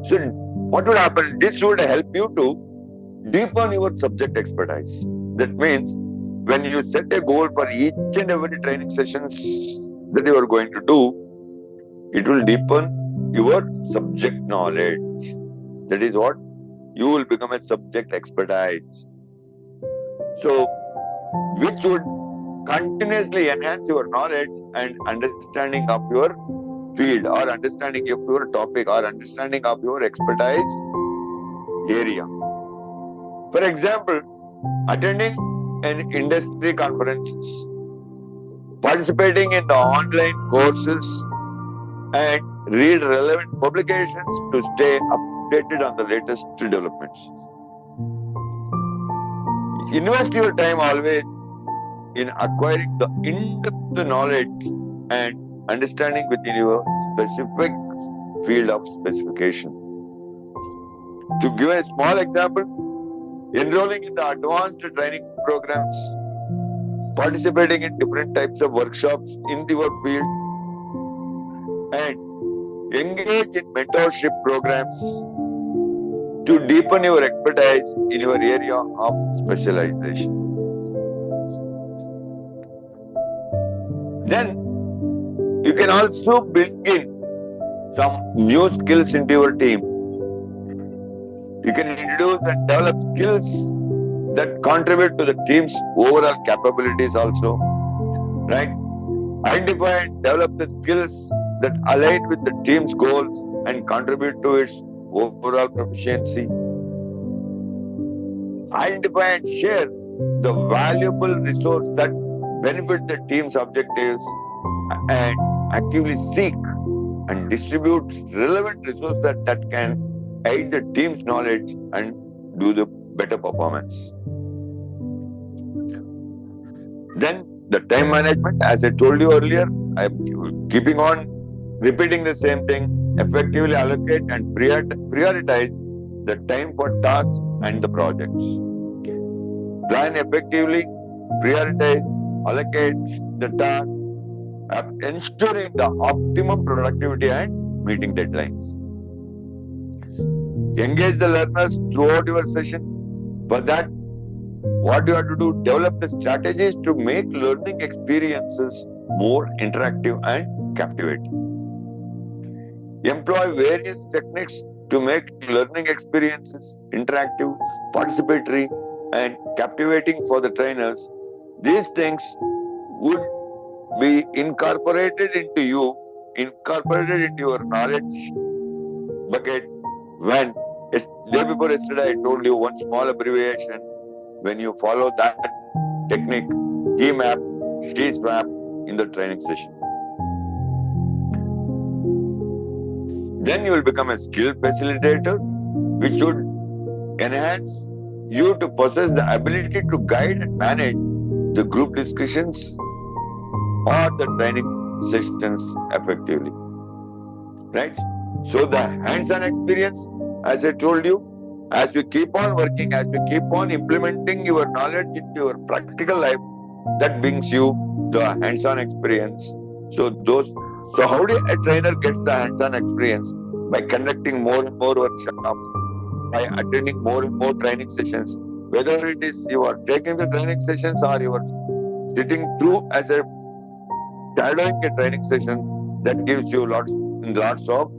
So, what would happen? This would help you to deepen your subject expertise. That means when you set a goal for each and every training sessions that you are going to do, it will deepen your subject knowledge. That is what you will become a subject expertise. So, which would continuously enhance your knowledge and understanding of your field, or understanding of your topic, or understanding of your expertise area. For example, attending an industry conference, participating in the online courses, and read relevant publications to stay updated on the latest developments. Invest your time always in acquiring the in-depth knowledge and understanding within your specific field of specification. To give a small example, enrolling in the advanced training programs, participating in different types of workshops in your field, and engage in mentorship programs to deepen your expertise in your area of specialization. Then you can also bring in some new skills into your team. You can introduce and develop skills that contribute to the team's overall capabilities also. Right? Identify and develop the skills that align with the team's goals and contribute to its overall proficiency. Identify and share the valuable resource that benefit the team's objectives and actively seek and distribute relevant resources that can aid the team's knowledge and do the better performance. Then the time management, as I told you earlier, I'm keeping on repeating the same thing. Effectively allocate and prioritize the time for tasks and the projects. Plan effectively, prioritize, allocate the task, ensuring the optimum productivity and meeting deadlines. Engage the learners throughout your session. For that, what you have to do, develop the strategies to make learning experiences more interactive and captivating. Employ various techniques to make learning experiences interactive, participatory, and captivating for the trainers. These things would be incorporated into your knowledge bucket when day before yesterday I told you one small abbreviation. When you follow that technique, key map, sheet map in the training session, then you will become a skilled facilitator, which should enhance you to possess the ability to guide and manage the group discussions or the training sessions effectively. Right? So the hands-on experience, as I told you, as you keep on working, as you keep on implementing your knowledge into your practical life, that brings you the hands-on experience. So how do a trainer gets the hands-on experience? By conducting more and more workshops, by attending more and more training sessions. Whether it is you are taking the training sessions or you are sitting through as a shadowing a training session, that gives you lots of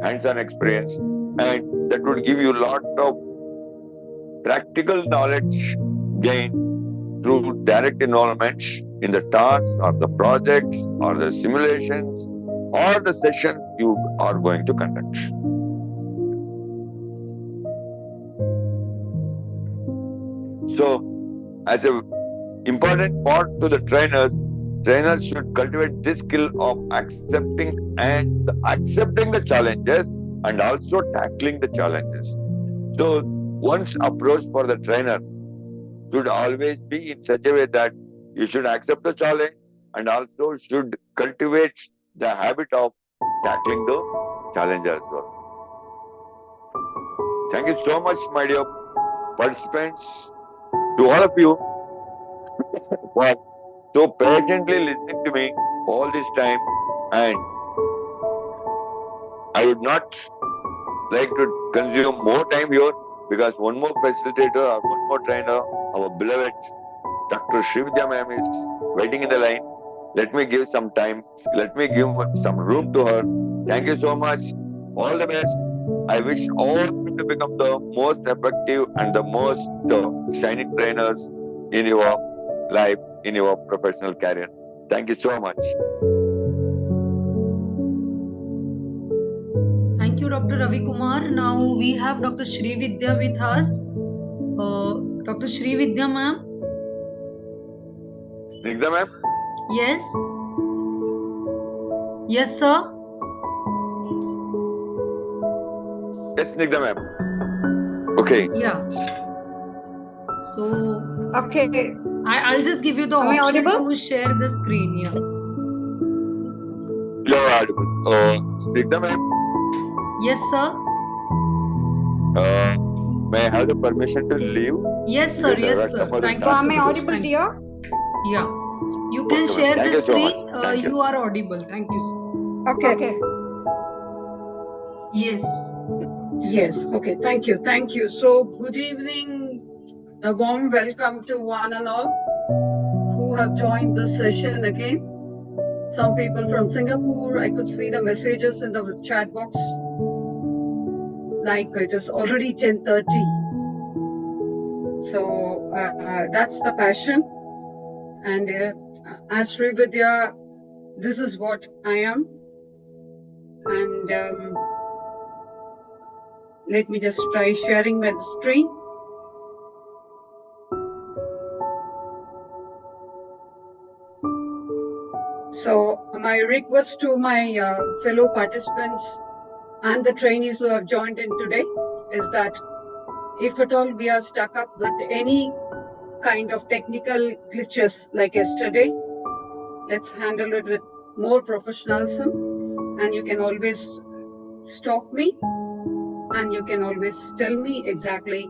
hands-on experience, and that would give you lot of practical knowledge gain through direct involvement in the tasks or the projects or the simulations or the session you are going to conduct. So, as an important part to the trainers should cultivate this skill of accepting the challenges and also tackling the challenges. So, one's approach for the trainer should always be in such a way that you should accept the challenge and also should cultivate the habit of tackling the challenge as well. Thank you so much, my dear participants, to all of you for so patiently listening to me all this time, and I would not like to consume more time here because one more facilitator or one more trainer, our beloved Dr. Srividhya ma'am, is waiting in the line. Let me give some time, let me give some room to her. Thank you so much. All the best. I wish all of you to become the most effective and the most shining trainers in your life, in your professional career. Thank you so much. Thank you, Dr. Ravi Kumar. Now we have Dr. Srividhya with us. Dr. Srividhya ma'am. Snigdha ma'am? Yes. Yes, sir. Yes, Snigdha ma'am. Okay. Yeah. So, Okay. I'll just give you the Am I option audible? to share the screen. Yeah. You're audible. Snigdha ma'am, Yes, sir. may I have the permission to leave? Yes, sir. Because I Yes, have sir. some other Thank you tasks so Am I much. audible, Thank you. dear? Yeah. You can Okay, ma'am. share Thank the you so much. screen. Thank you. You are audible. Thank you, sir. Okay. Yes. Yes. Okay. Thank you. Thank you. So, good evening. A warm welcome to one and all who have joined this session again. Some people from Singapore, I could see the messages in the chat box. Like it is already 10:30. So that's the passion. And as Srividhya, this is what I am. And let me just try sharing my screen. my request to my fellow participants and the trainees who have joined in today is that if at all we are stuck up with any kind of technical glitches like yesterday, let's handle it with more professionalism, and you can always stop me and you can always tell me exactly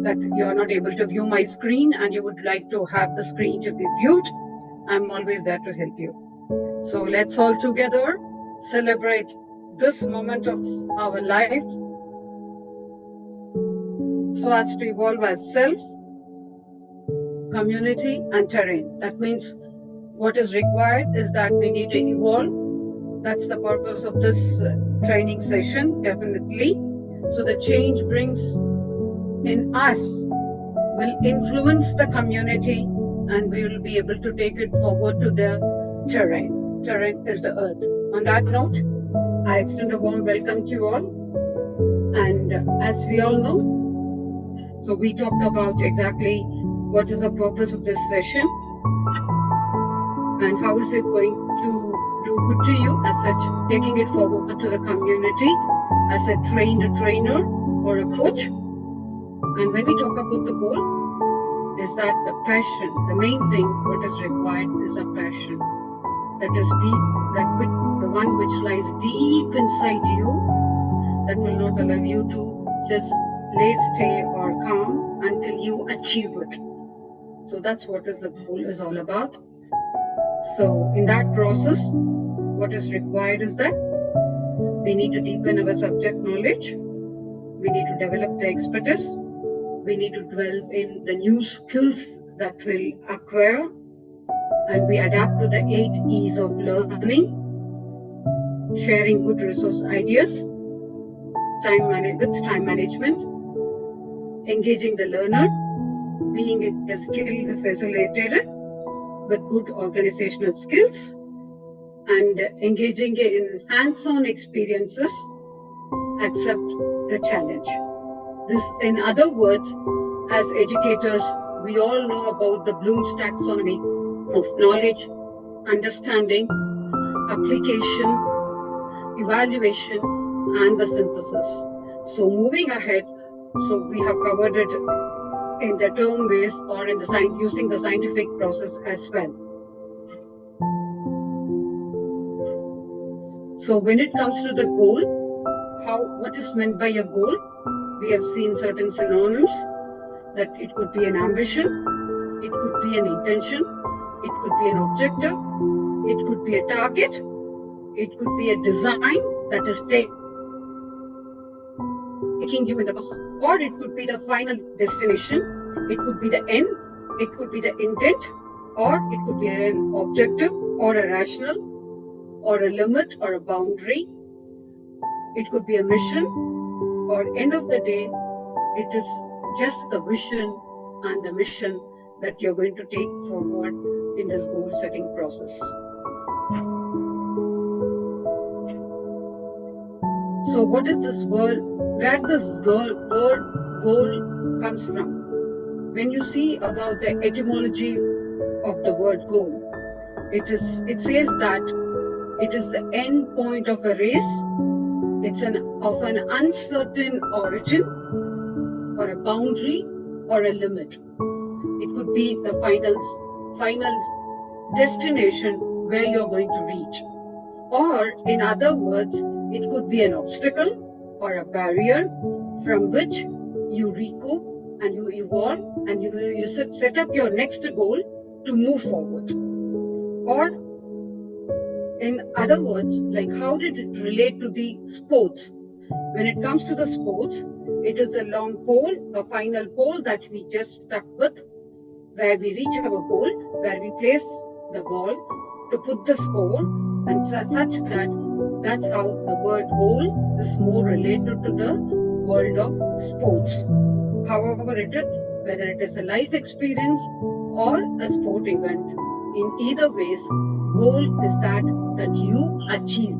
that you are not able to view my screen and you would like to have the screen to be viewed. I'm always there to help you. So let's all together celebrate this moment of our life so as to evolve as self, community and terrain. That means what is required is that we need to evolve. That's the purpose of this training session, definitely. So the change brings in us will influence the community and we will be able to take it forward to the terrain. Terrain is the earth. On that note, I extend a warm welcome to you all. And as we all know, so we talked about exactly what is the purpose of this session and how is it going to do good to you as such, taking it forward to the community as a trained trainer or a coach. And when we talk about the goal, is that the passion, the main thing what is required is a passion that is deep, the one which lies deep inside you, that will not allow you to just stay or calm until you achieve it. So that's what is the goal is all about. So in that process, what is required is that we need to deepen our subject knowledge. We need to develop the expertise. We need to dwell in the new skills that will acquire, and we adapt to the 8 E's of learning, sharing good resource ideas, time management, engaging the learner, being a skilled facilitator with good organizational skills, and engaging in hands-on experiences, accept the challenge. This, in other words, as educators, we all know about the Bloom's taxonomy of knowledge, understanding, application, evaluation, and the synthesis. So moving ahead, so we have covered it in the term ways or in the using the scientific process as well. So when it comes to the goal, what is meant by a goal? We have seen certain synonyms that it could be an ambition, it could be an intention, it could be an objective, it could be a target, it could be a design that is taking you in the process, or it could be the final destination, it could be the end, it could be the intent, or it could be an objective or a rational or a limit or a boundary. It could be a mission, or end of the day, it is just the vision and the mission that you're going to take forward in this goal setting process. So what is this word, where this word goal comes from? When you see about the etymology of the word goal, it says that it is the end point of a race. It's of an uncertain origin or a boundary or a limit. It could be the final destination where you're going to reach. Or in other words, it could be an obstacle or a barrier from which you recoup and you evolve and you set up your next goal to move forward. Or in other words, like how did it relate to the sports? When it comes to the sports, it is a long pole, a final pole that we just stuck with, where we reach our goal, where we place the ball to put the score, and such that that's how the word goal is more related to the world of sports. However it is, whether it is a life experience or a sport event, in either ways, goal is that you achieve,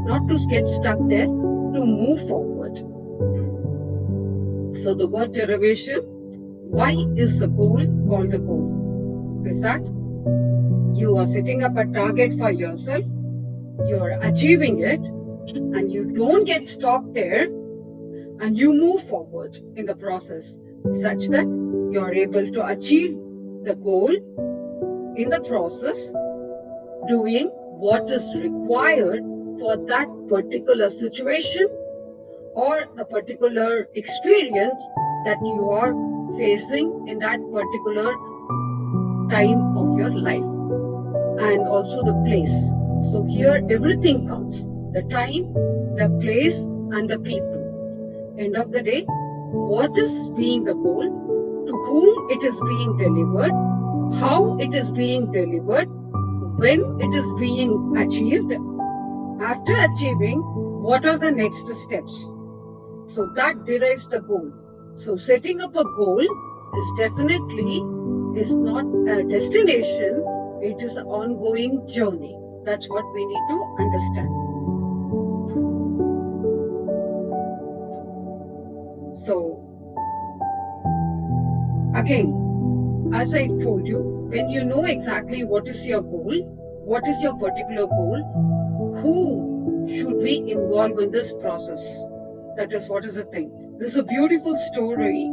not to get stuck there, to move forward. So the word derivation, why is the goal called a goal? Is that You are setting up a target for yourself, you're achieving it, and you don't get stopped there, and you move forward in the process such that you're able to achieve the goal in the process, doing what is required for that particular situation or the particular experience that you are facing in that particular time of your life, and also the place. So here everything counts: the time, the place, and the people. End of the day, what is being the goal, to whom it is being delivered, how it is being delivered, when it is being achieved, after achieving, what are the next steps. So that derives the goal. So setting up a goal is definitely is not a destination, it is an ongoing journey. That's what we need to understand. So again, as I told you, when you know exactly what is your goal, what is your particular goal, who should we involve in this process? That is what is the thing. This is a beautiful story.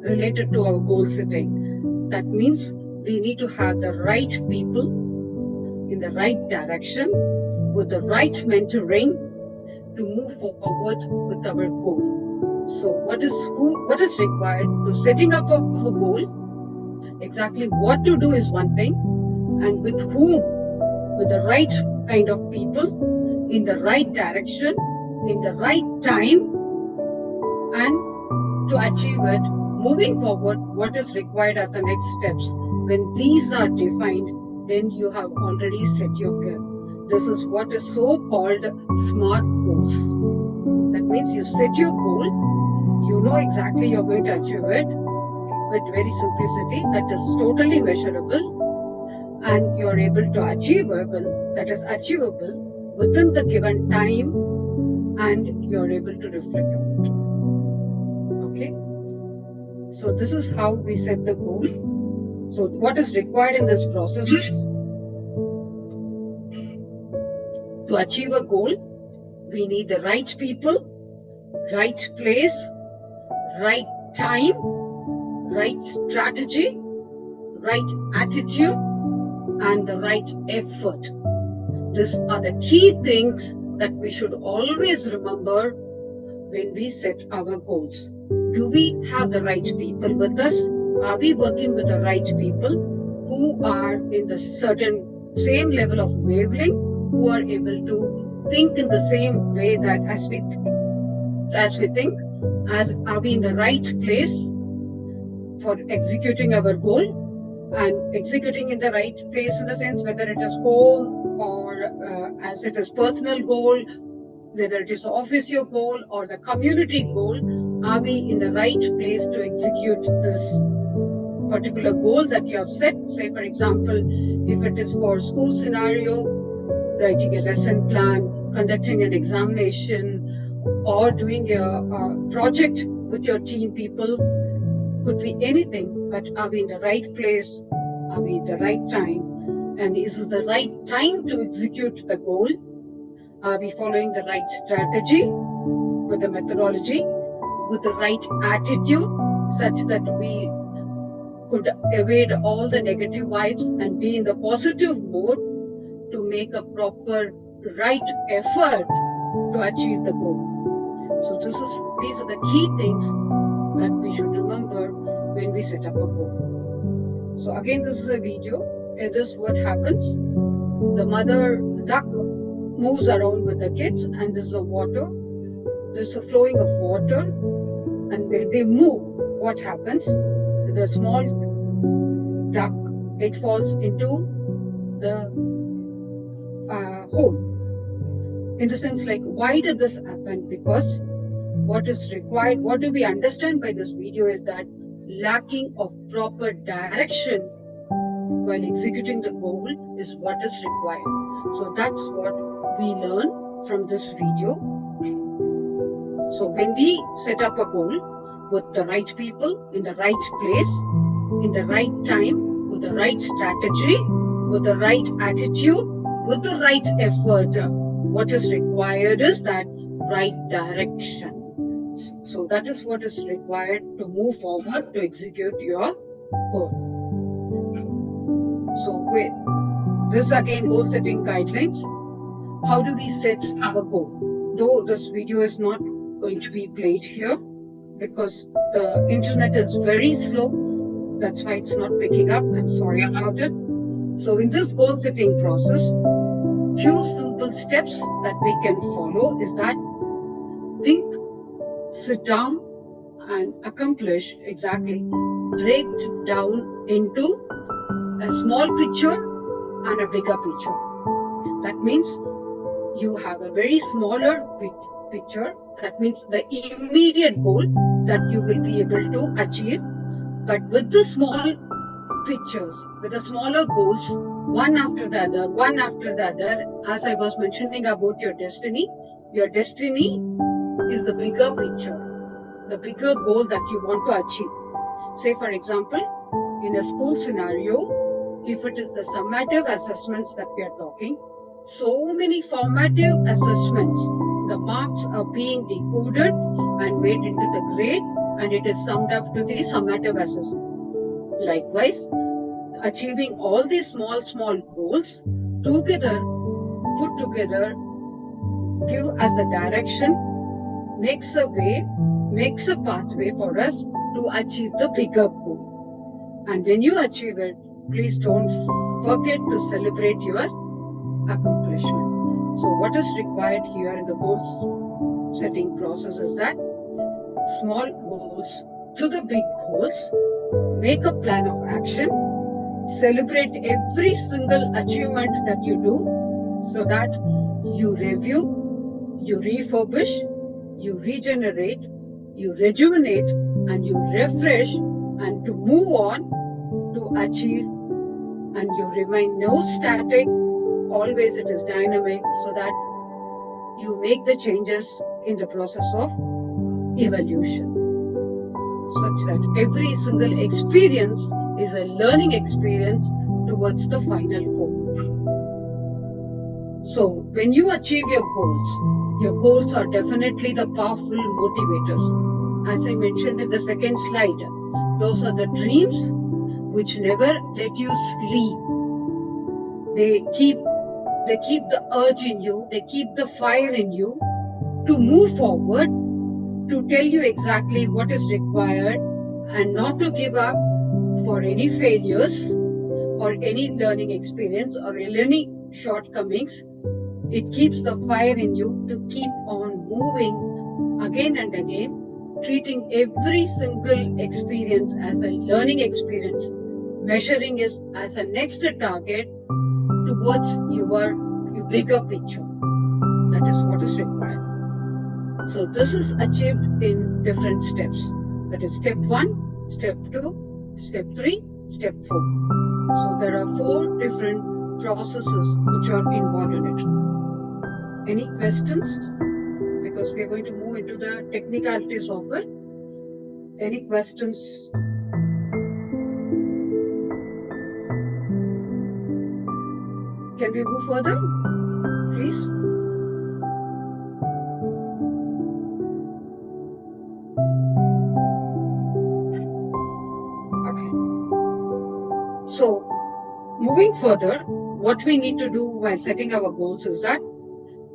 Related to our goal setting. That means we need to have the right people in the right direction with the right mentoring to move forward with our goal. So what is required to setting up a goal? Exactly what to do is one thing, and with whom, with the right kind of people, in the right direction, in the right time, and to achieve it, moving forward, what is required as the next steps. When these are defined, then you have already set your goal. This is what is so called SMART goals. That means you set your goal, you know exactly you're going to achieve it with very simplicity, that is totally measurable, and you're able to achievable, that is achievable within the given time, and you're able to reflect on it. Okay? So this is how we set the goal. So what is required in this process is, to achieve a goal, we need the right people, right place, right time, right strategy, right attitude, and the right effort. These are the key things that we should always remember when we set our goals. Do we have the right people with us? Are we working with the right people who are in the certain same level of wavelength, who are able to think in the same way that as we think? Are we in the right place for executing our goal? And executing in the right place in the sense whether it is home or as it is personal goal, whether it is office your goal or the community goal, are we in the right place to execute this particular goal that you have set. Say, for example, if it is for school scenario, writing a lesson plan, conducting an examination, or doing a project with your team people, could be anything, but are we in the right place? Are we at the right time? And is it the right time to execute the goal? Are we following the right strategy with the methodology, with the right attitude, such that we could evade all the negative vibes and be in the positive mode to make a proper right effort to achieve the goal? So these are the key things that we should remember when we set up a goal. So again, this is a video. This is what happens. The mother duck moves around with the kids, and this is a water. There's a flowing of water, and when they move, what happens? The small duck, it falls into the hole. In the sense, like, why did this happen? Because what is required, what do we understand by this video is that lacking of proper direction while executing the goal is what is required. So that's what we learn from this video. So when we set up a goal with the right people, in the right place, in the right time, with the right strategy, with the right attitude, with the right effort, what is required is that right direction. So that is what is required to move forward to execute your goal. So with this again, goal setting guidelines. How do we set our goal? Though this video is not going to be played here because the internet is very slow. That's why it's not picking up. I'm sorry about it. So in this goal setting process, few simple steps that we can follow is that think, sit down and accomplish exactly. Break it down into a small picture and a bigger picture. That means you have a very smaller picture. That means the immediate goal that you will be able to achieve. But with the small pictures, with the smaller goals, one after the other, as I was mentioning about your destiny is the bigger picture, the bigger goal that you want to achieve. Say, for example, in a school scenario, if it is the summative assessments that we are talking, so many formative assessments, the marks are being decoded and made into the grade, and it is summed up to the summative assessment. Likewise, achieving all these small goals together, put together, give us the direction, makes a pathway for us to achieve the bigger goal. And when you achieve it, please don't forget to celebrate your accomplishment. So what is required here in the goals setting process is that small goals to the big goals, make a plan of action, celebrate every single achievement that you do so that you review, you refurbish, you regenerate, you rejuvenate, and you refresh, and to move on to achieve, and you remain no static, always it is dynamic, so that you make the changes in the process of evolution, such that every single experience is a learning experience towards the final goal. So when you achieve your goals are definitely the powerful motivators. As I mentioned in the second slide, those are the dreams which never let you sleep. They keep the urge in you, they keep the fire in you to move forward, to tell you exactly what is required and not to give up for any failures or any learning experience or any shortcomings. It keeps the fire in you to keep on moving again and again, treating every single experience as a learning experience, measuring it as a next target towards your bigger picture. That is what is required. So this is achieved in different steps. That is step 1, step 2, step 3, step 4. So there are 4 different processes which are involved in it. Any questions? Because we are going to move into the technicalities of it. Any questions? Can we move further, please? Okay. So, moving further, what we need to do while setting our goals is that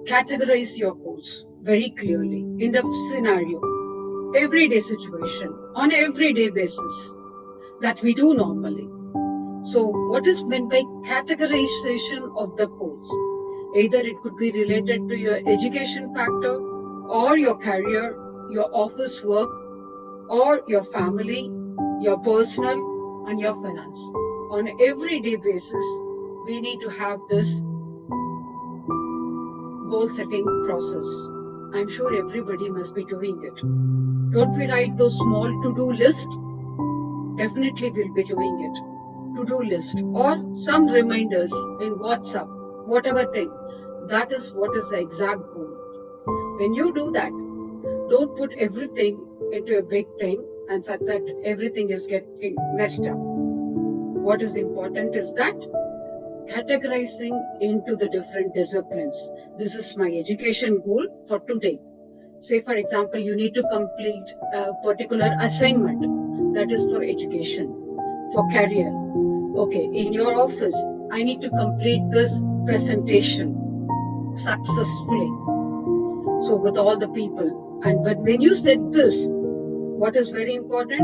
categorize your goals very clearly in the scenario, everyday situation, on everyday basis that we do normally. So what is meant by categorization of the goals? Either it could be related to your education factor or your career, your office work, or your family, your personal, and your finance. On an everyday basis, we need to have this goal setting process. I'm sure everybody must be doing it. Don't we write those small to-do lists? Definitely we'll be doing it. To-do list or some reminders in WhatsApp, whatever thing. That is what is the exact goal. When you do that, don't put everything into a big thing and such that everything is getting messed up. What is important is that categorizing into the different disciplines. This is my education goal for today. Say, for example, you need to complete a particular assignment that is for education, for career. Okay, in your office, I need to complete this presentation successfully. So with all the people. And but when you said this, what is very important?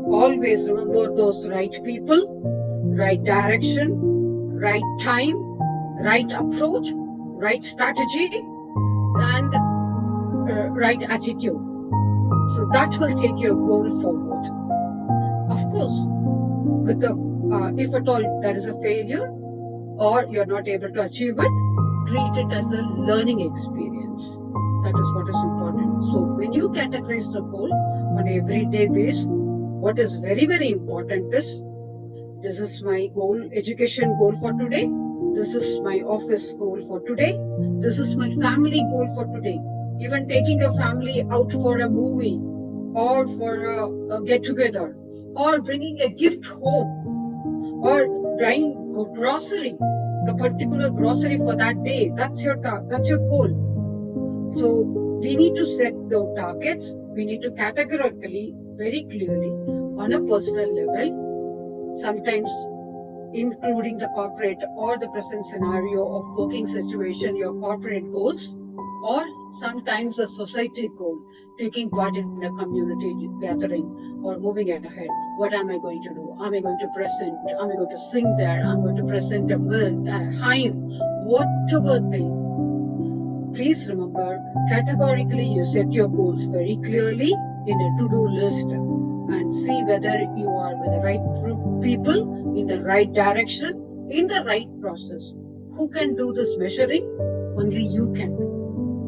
Always remember those right people, right direction, right time, right approach, right strategy, and right attitude. So that will take your goal forward. Of course, with the if at all there is a failure or you're not able to achieve it, treat it as a learning experience. That is what is important. So when you categorize the goal on an everyday basis, what is very, very important is, this is my goal, education goal for today. This is my office goal for today. This is my family goal for today. Even taking a family out for a movie or for a get-together or bringing a gift home or buying grocery, a particular grocery for that day. That's your goal. So we need to set the targets. We need to categorically, very clearly, on a personal level, sometimes including the corporate or the present scenario of working situation, your corporate goals, or sometimes a society goal, taking part in a community gathering or moving ahead. What am I going to do? Am I going to present? Am I going to sing there? I'm going to present a hymn, whatever thing. Please remember, categorically you set your goals very clearly in a to-do list and see whether you are with the right people, in the right direction, in the right process. Who can do this measuring? Only you can do.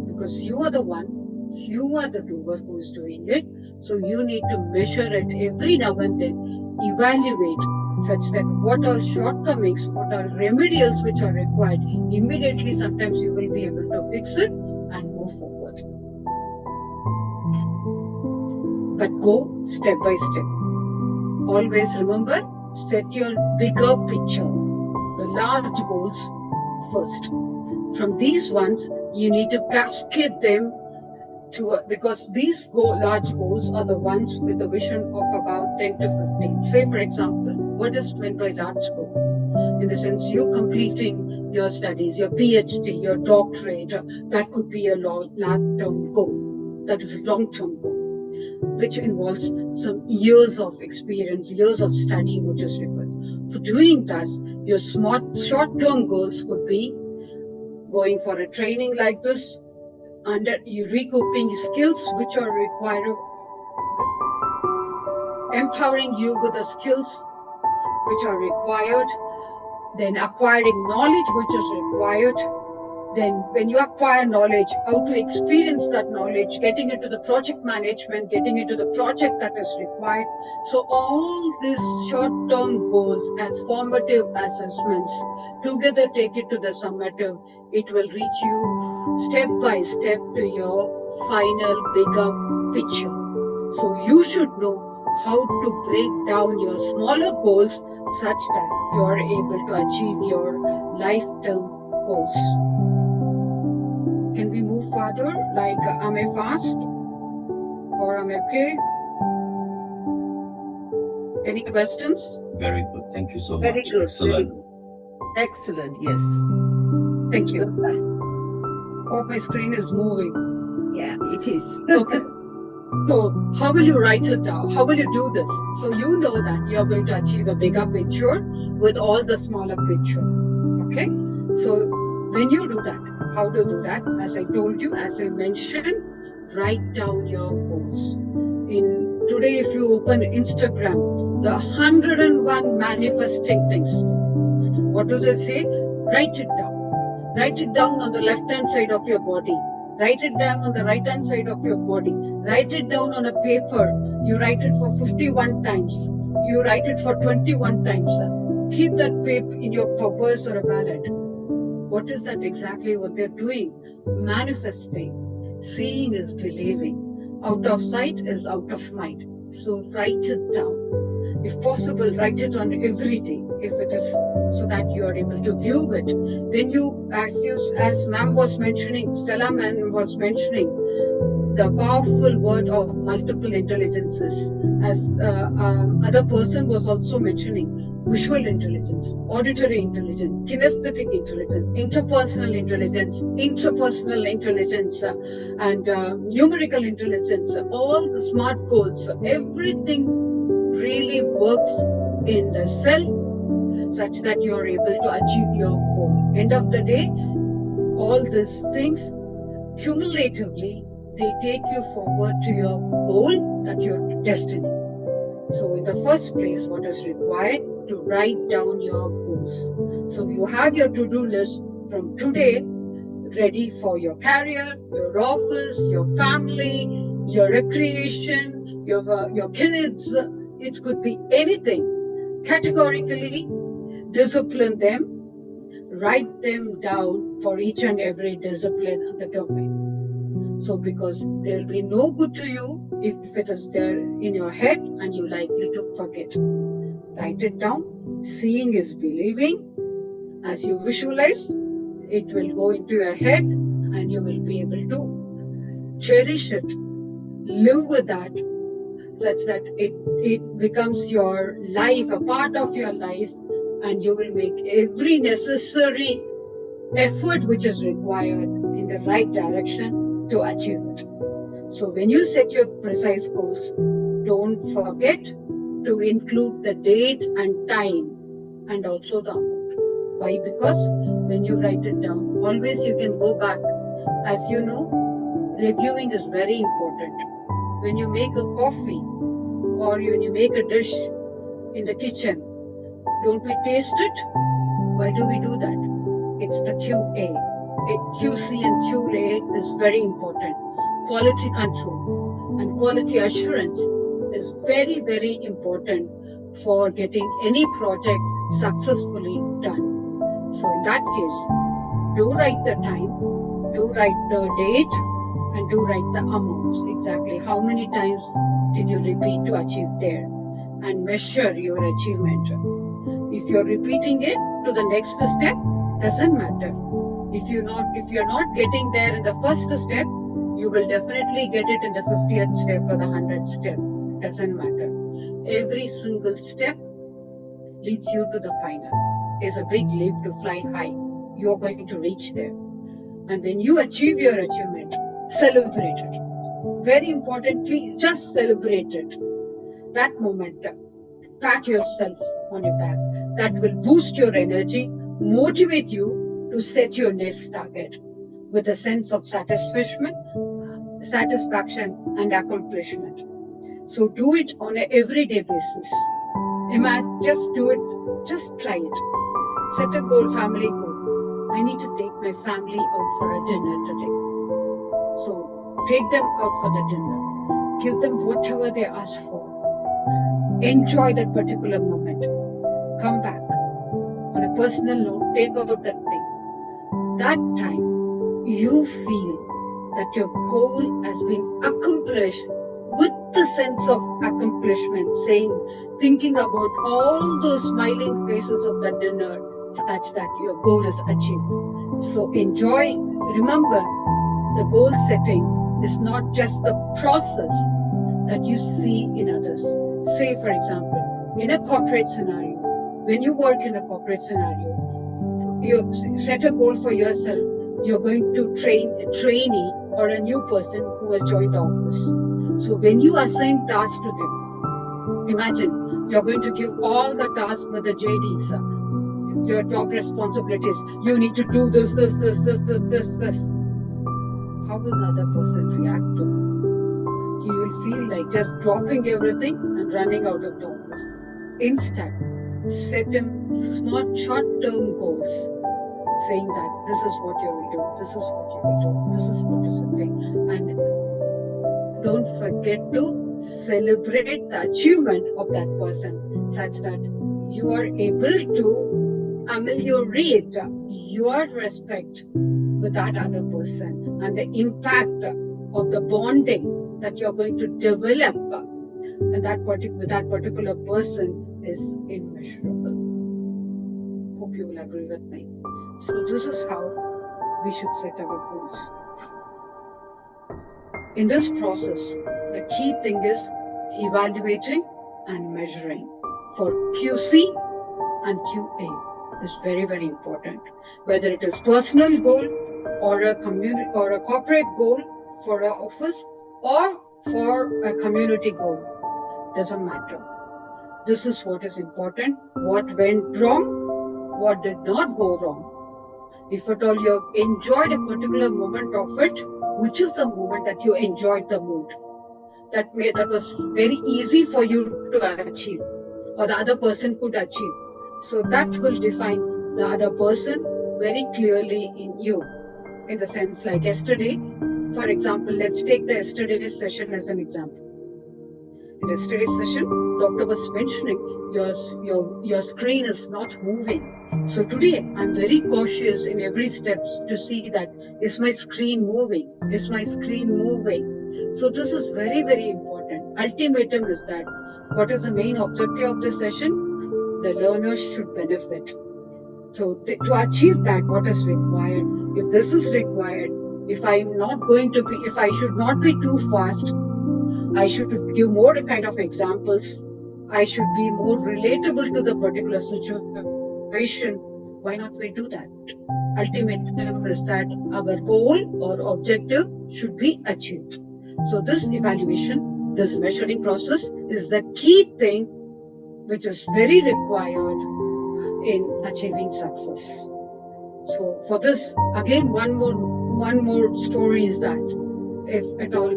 Because you are the one, you are the doer who is doing it. So you need to measure it every now and then, evaluate such that what are shortcomings, what are remedials which are required. Immediately, sometimes you will be able to fix it and move forward. But go step by step. Always remember, set your bigger picture, the large goals first. From these ones, you need to cascade them to, because these large goals are the ones with the vision of about 10 to 15. Say, for example, what is meant by large goal? In the sense, you completing your studies, your PhD, your doctorate, that could be a long-term goal. That is a long-term goal, which involves some years of experience, years of study, which is required. For doing that, your short-term goals could be going for a training like this, and you recouping skills which are required, empowering you with the skills which are required, then acquiring knowledge which is required, Then when you acquire knowledge, how to experience that knowledge, getting into the project management, getting into the project that is required. So all these short-term goals as formative assessments together take it to the summative. It will reach you step by step to your final bigger picture. So you should know how to break down your smaller goals such that you are able to achieve your lifetime goals. Can we move further? Like, am I fast? Or am I okay? Any questions? Very good. Thank you so Very much. good. Excellent. Excellent. Yes. Thank you. Hope my screen is moving. Yeah, it is. Okay. So how will you write it down? How will you do this? So you know that you're going to achieve a bigger picture with all the smaller picture. Okay. So when you do that, how to do that? As I told you, as I mentioned, write down your goals. Today, if you open Instagram, the 101 manifesting things. What do they say? Write it down. Write it down on the left-hand side of your body. Write it down on the right-hand side of your body. Write it down on a paper. You write it for 51 times. You write it for 21 times. Keep that paper in your purse or a wallet. What is that exactly what they're doing? Manifesting. Seeing is believing. Out of sight is out of mind. So write it down. If possible, write it on every day, if it is, so that you are able to view it. When you, as ma'am was mentioning, Stella ma'am was mentioning, the powerful word of multiple intelligences, as other person was also mentioning, visual intelligence, auditory intelligence, kinesthetic intelligence, interpersonal intelligence, and numerical intelligence, all the smart goals, everything really works in the cell such that you are able to achieve your goal. End of the day, all these things cumulatively, they take you forward to your goal, that your destiny. So in the first place, what is required? To write down your goals. So you have your to-do list from today ready for your career, your office, your family, your recreation, your kids. It could be anything. Categorically discipline them, write them down for each and every discipline of the domain. So because there will be no good to you if it is there in your head and you're likely to forget. Write it down. Seeing is believing. As you visualize, it will go into your head and you will be able to cherish it, live with that, such that it becomes your life, a part of your life, and you will make every necessary effort which is required in the right direction to achieve it. So when you set your precise goals, don't forget to include the date and time and also the amount. Why? Because when you write it down, always you can go back. As you know, reviewing is very important. When you make a coffee or when you make a dish in the kitchen, don't we taste it? Why do we do that? It's the QA. QC and QA is very important. Quality control and quality assurance is very, very important for getting any project successfully done. So in that case, do write the time, do write the date, and do write the amounts. Exactly how many times did you repeat to achieve there, and measure your achievement. If you're repeating it to the next step, doesn't matter. If you're not getting there in the first step, you will definitely get it in the 50th step or the 100th step. Doesn't matter. Every single step leads you to the final. It's a big leap to fly high. You're going to reach there. And when you achieve your achievement, celebrate it. Very importantly, just celebrate it. That moment, pat yourself on your back. That will boost your energy, motivate you to set your next target with a sense of satisfaction and accomplishment. So do it on an everyday basis. Just do it, just try it. Set a goal, family goal. I need to take my family out for a dinner today. So take them out for the dinner. Give them whatever they ask for. Enjoy that particular moment. Come back. On a personal note, take out that thing. That time, you feel that your goal has been accomplished with the sense of accomplishment, thinking about all those smiling faces of the dinner, such that your goal is achieved. So enjoy. Remember, the goal setting is not just the process that you see in others. Say, for example, in a corporate scenario, when you work in a corporate scenario, you set a goal for yourself. You're going to train a trainee or a new person who has joined the office. So when you assign tasks to them, imagine you're going to give all the tasks with the JDs, your job responsibilities. You need to do this. How will the other person react to? He will feel like just dropping everything and running out of the office. Instead, set him smart short-term goals, saying that this is what you will do, this is what you will do, this is what is the thing. And don't forget to celebrate the achievement of that person, such that you are able to ameliorate your respect with that other person, and the impact of the bonding that you're going to develop and with that particular person is immeasurable. Hope you will agree with me. So this is how we should set our goals. In this process, the key thing is evaluating and measuring. For QC and QA is very, very important. Whether it is personal goal or a community or a corporate goal for an office or for a community goal, doesn't matter. This is what is important. What went wrong, what did not go wrong. If at all you enjoyed a particular moment of it, which is the moment that you enjoyed the most, that was very easy for you to achieve, or the other person could achieve. So that will define the other person very clearly in you. In the sense like yesterday, for example, let's take the yesterday's session as an example. In yesterday's session, doctor was mentioning your screen is not moving. So today, I'm very cautious in every step to see that, is my screen moving? Is my screen moving? So this is very, very important. Ultimatum is that, what is the main objective of the session? The learners should benefit. So to achieve that, what is required? If this is required, if I should not be too fast, I should give more kind of examples. I should be more relatable to the particular situation. Why not we do that? Ultimately, is that our goal or objective should be achieved. So this evaluation, this measuring process is the key thing which is very required in achieving success. So for this, again, one more story is that, if at all,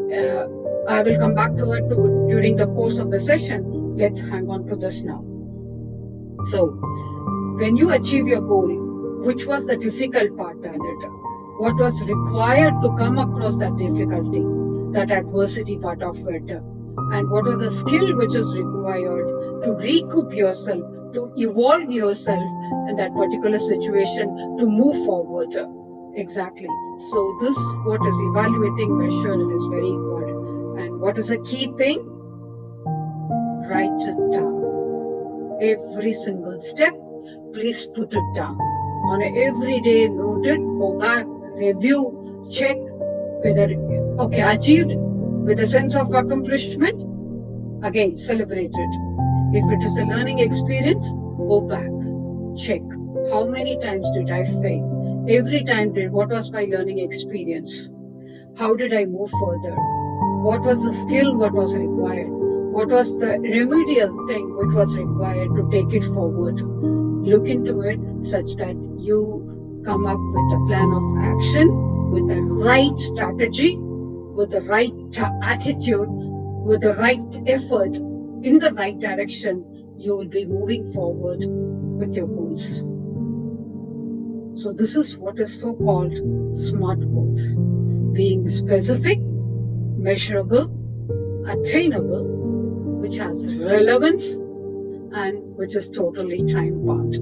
I will come back to it during the course of the session. Let's hang on to this now. So when you achieve your goal, which was the difficult part in it? What was required to come across that difficulty, that adversity part of it? And what was the skill which is required to recoup yourself, to evolve yourself in that particular situation, to move forward? Exactly. So this, what is evaluating, measuring is very important. And what is the key thing? Write it down. Every single step, please put it down. On an everyday, note it, go back, review, check whether, achieved with a sense of accomplishment, again, celebrate it. If it is a learning experience, go back, check. How many times did I fail? Every time, what was my learning experience? How did I move further? What was the skill what was required? What was the remedial thing which was required to take it forward? Look into it such that you come up with a plan of action, with the right strategy, with the right attitude, with the right effort, in the right direction. You will be moving forward with your goals. So this is what is so-called SMART goals. Being specific, measurable, attainable, which has relevance, and which is totally time-bound.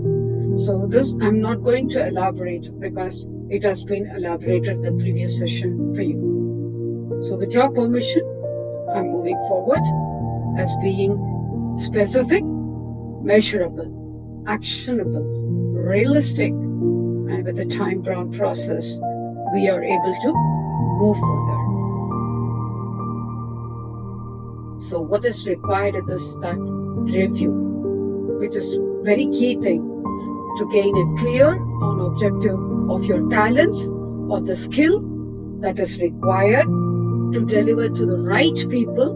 So this I'm not going to elaborate because it has been elaborated in the previous session for you. So with your permission, I'm moving forward as being specific, measurable, actionable, realistic, and with a time-bound process, we are able to move further. So what is required is that review, which is very key thing to gain a clear on objective of your talents or the skill that is required to deliver to the right people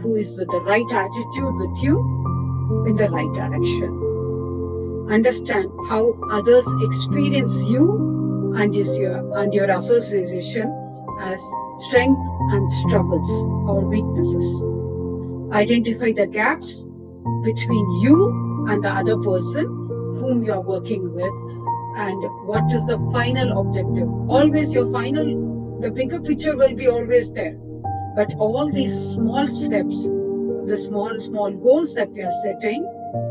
who is with the right attitude with you in the right direction. Understand how others experience you and your association as strength and struggles or weaknesses. Identify the gaps between you and the other person whom you are working with, and what is the final objective. Always the bigger picture will be always there, but all these small steps, the small goals that we are setting,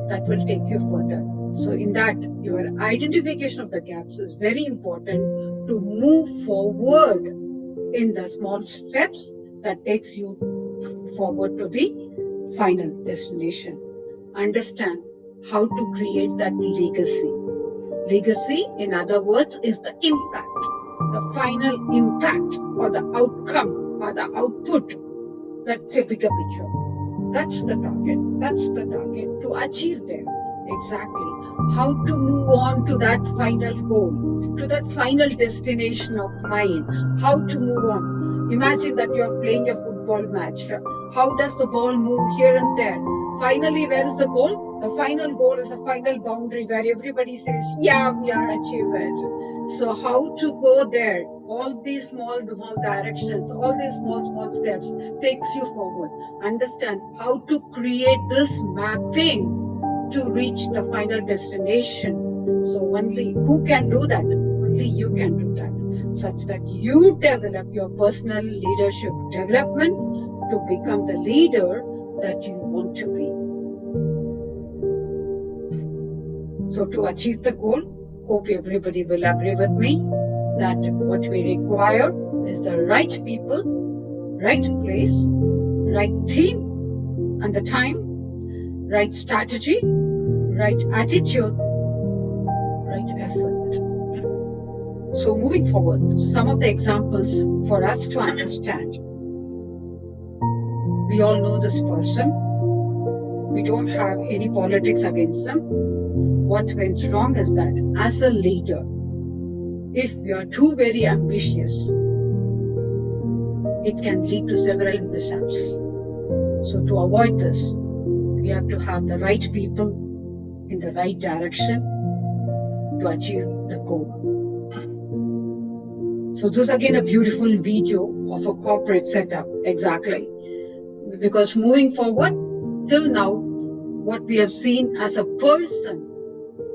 that will take you further. So in that, your identification of the gaps is very important to move forward in the small steps that takes you forward to the final destination. Understand how to create that legacy. Legacy, in other words, is the impact, the final impact or the outcome or the output. That's a bigger picture. That's the target. That's the target to achieve there. Exactly. How to move on to that final goal, to that final destination of mine. How to move on. Imagine that you're playing a football match. How does the ball move here and there? Finally, where is the goal? The final goal is a final boundary where everybody says, yeah, we are achieved it. So how to go there? All these small directions, all these small steps takes you forward. Understand how to create this mapping to reach the final destination. So only who can do that? Only you can do that, such that you develop your personal leadership development to become the leader that you want to be. So to achieve the goal, hope everybody will agree with me that what we require is the right people, right place, right team and the time, right strategy, right attitude, right effort. So moving forward, some of the examples for us to understand. We all know this person. We don't have any politics against them. What went wrong is that as a leader, if we are too very ambitious, it can lead to several mishaps. So to avoid this, we have to have the right people in the right direction to achieve the goal. So this is again a beautiful video of a corporate setup, exactly. Because moving forward, till now, what we have seen as a person,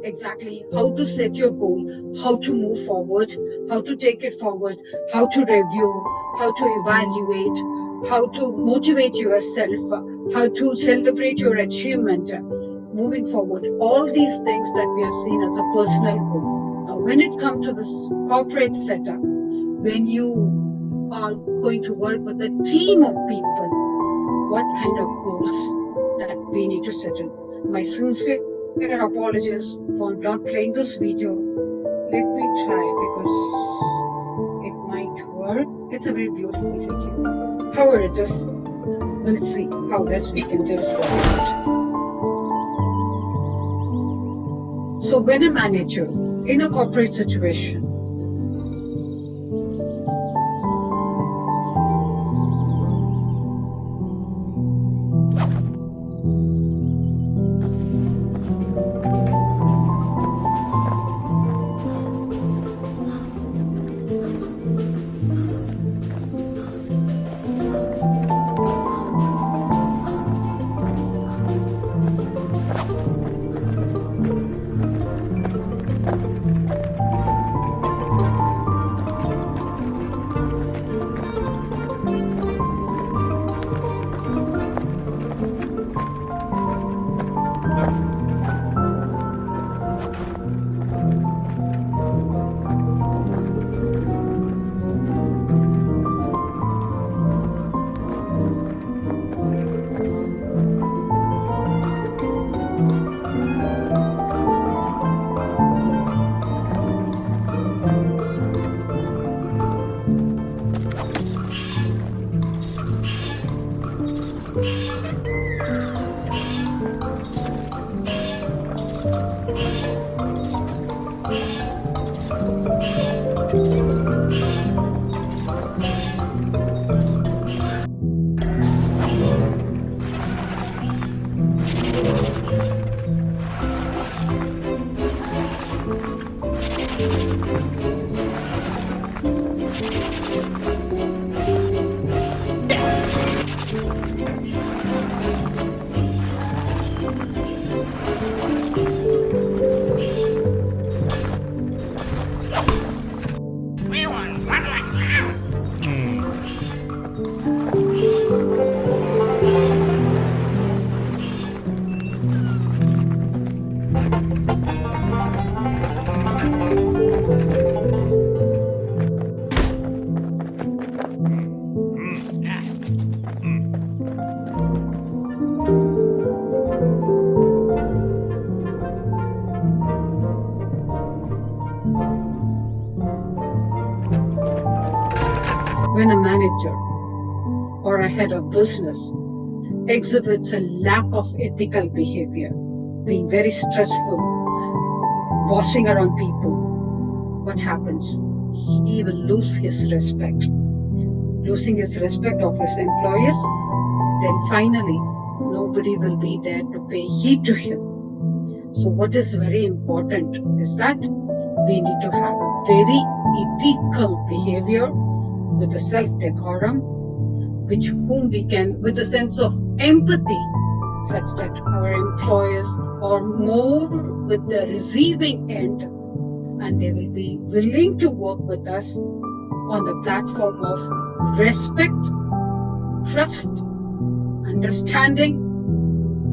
exactly how to set your goal, how to move forward, how to take it forward, how to review, how to evaluate, how to motivate yourself, how to celebrate your achievement, moving forward. All these things that we have seen as a personal goal. Now, when it comes to this corporate setup, when you are going to work with a team of people, what kind of goals that we need to set in? My sincere apologies for not playing this video. Let me try because it might work. It's a very beautiful video. However it is, we'll see how best we can just work it. So when a manager in a corporate situation When a manager or a head of business exhibits a lack of ethical behavior, being very stressful, bossing around people, what happens? He will lose his respect. Losing his respect of his employers, then finally, nobody will be there to pay heed to him. So what is very important is that we need to have a very ethical behavior with a self-decorum, with a sense of empathy, such that our employers are more with the receiving end, and they will be willing to work with us on the platform of respect, trust, understanding,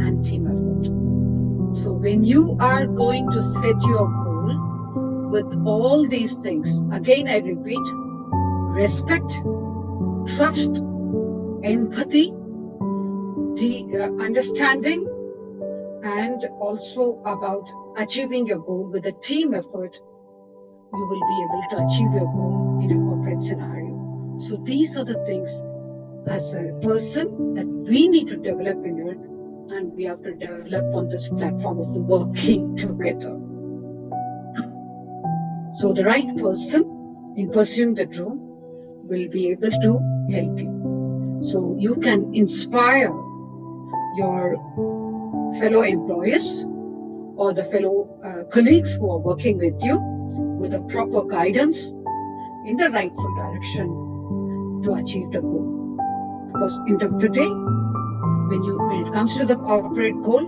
and team effort. So when you are going to set your goal with all these things, again I repeat, respect, trust, empathy, understanding, and also about achieving your goal with a team effort, you will be able to achieve your goal in a corporate scenario. So these are the things as a person that we need to develop in it, and we have to develop on this platform of working together. So the right person in pursuing the dream will be able to help you. So you can inspire your fellow employees or the fellow colleagues who are working with you with a proper guidance in the rightful direction to achieve the goal. Because in the day, when it comes to the corporate goal,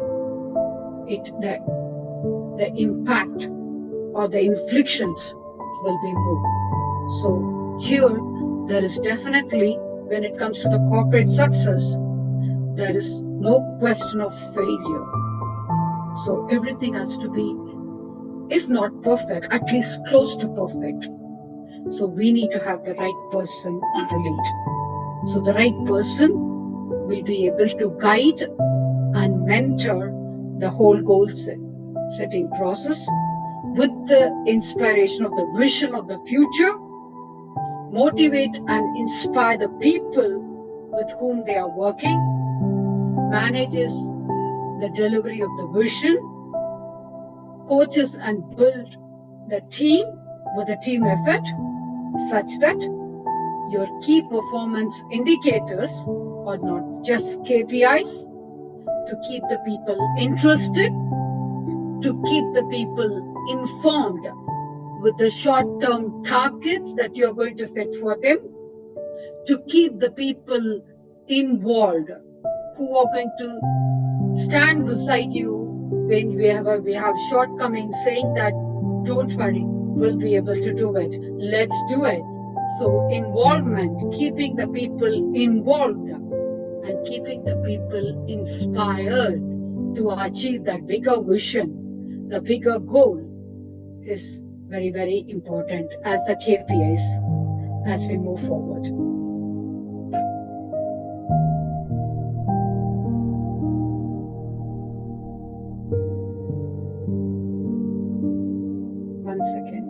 the impact or the inflictions will be more. So here, there is definitely, when it comes to the corporate success, there is no question of failure. So everything has to be, if not perfect, at least close to perfect. So we need to have the right person in the lead. So the right person will be able to guide and mentor the whole goal setting process with the inspiration of the vision of the future, motivate and inspire the people with whom they are working, manages the delivery of the vision, coaches and build the team with a team effort such that your key performance indicators are not just KPIs, to keep the people interested, to keep the people informed with the short-term targets that you're going to set for them, to keep the people involved who are going to stand beside you when we have shortcomings, saying that don't worry, we'll be able to do it, let's do it. So involvement, keeping the people involved and keeping the people inspired to achieve that bigger vision, the bigger goal, is very, very important as the KPIs as we move forward. One second.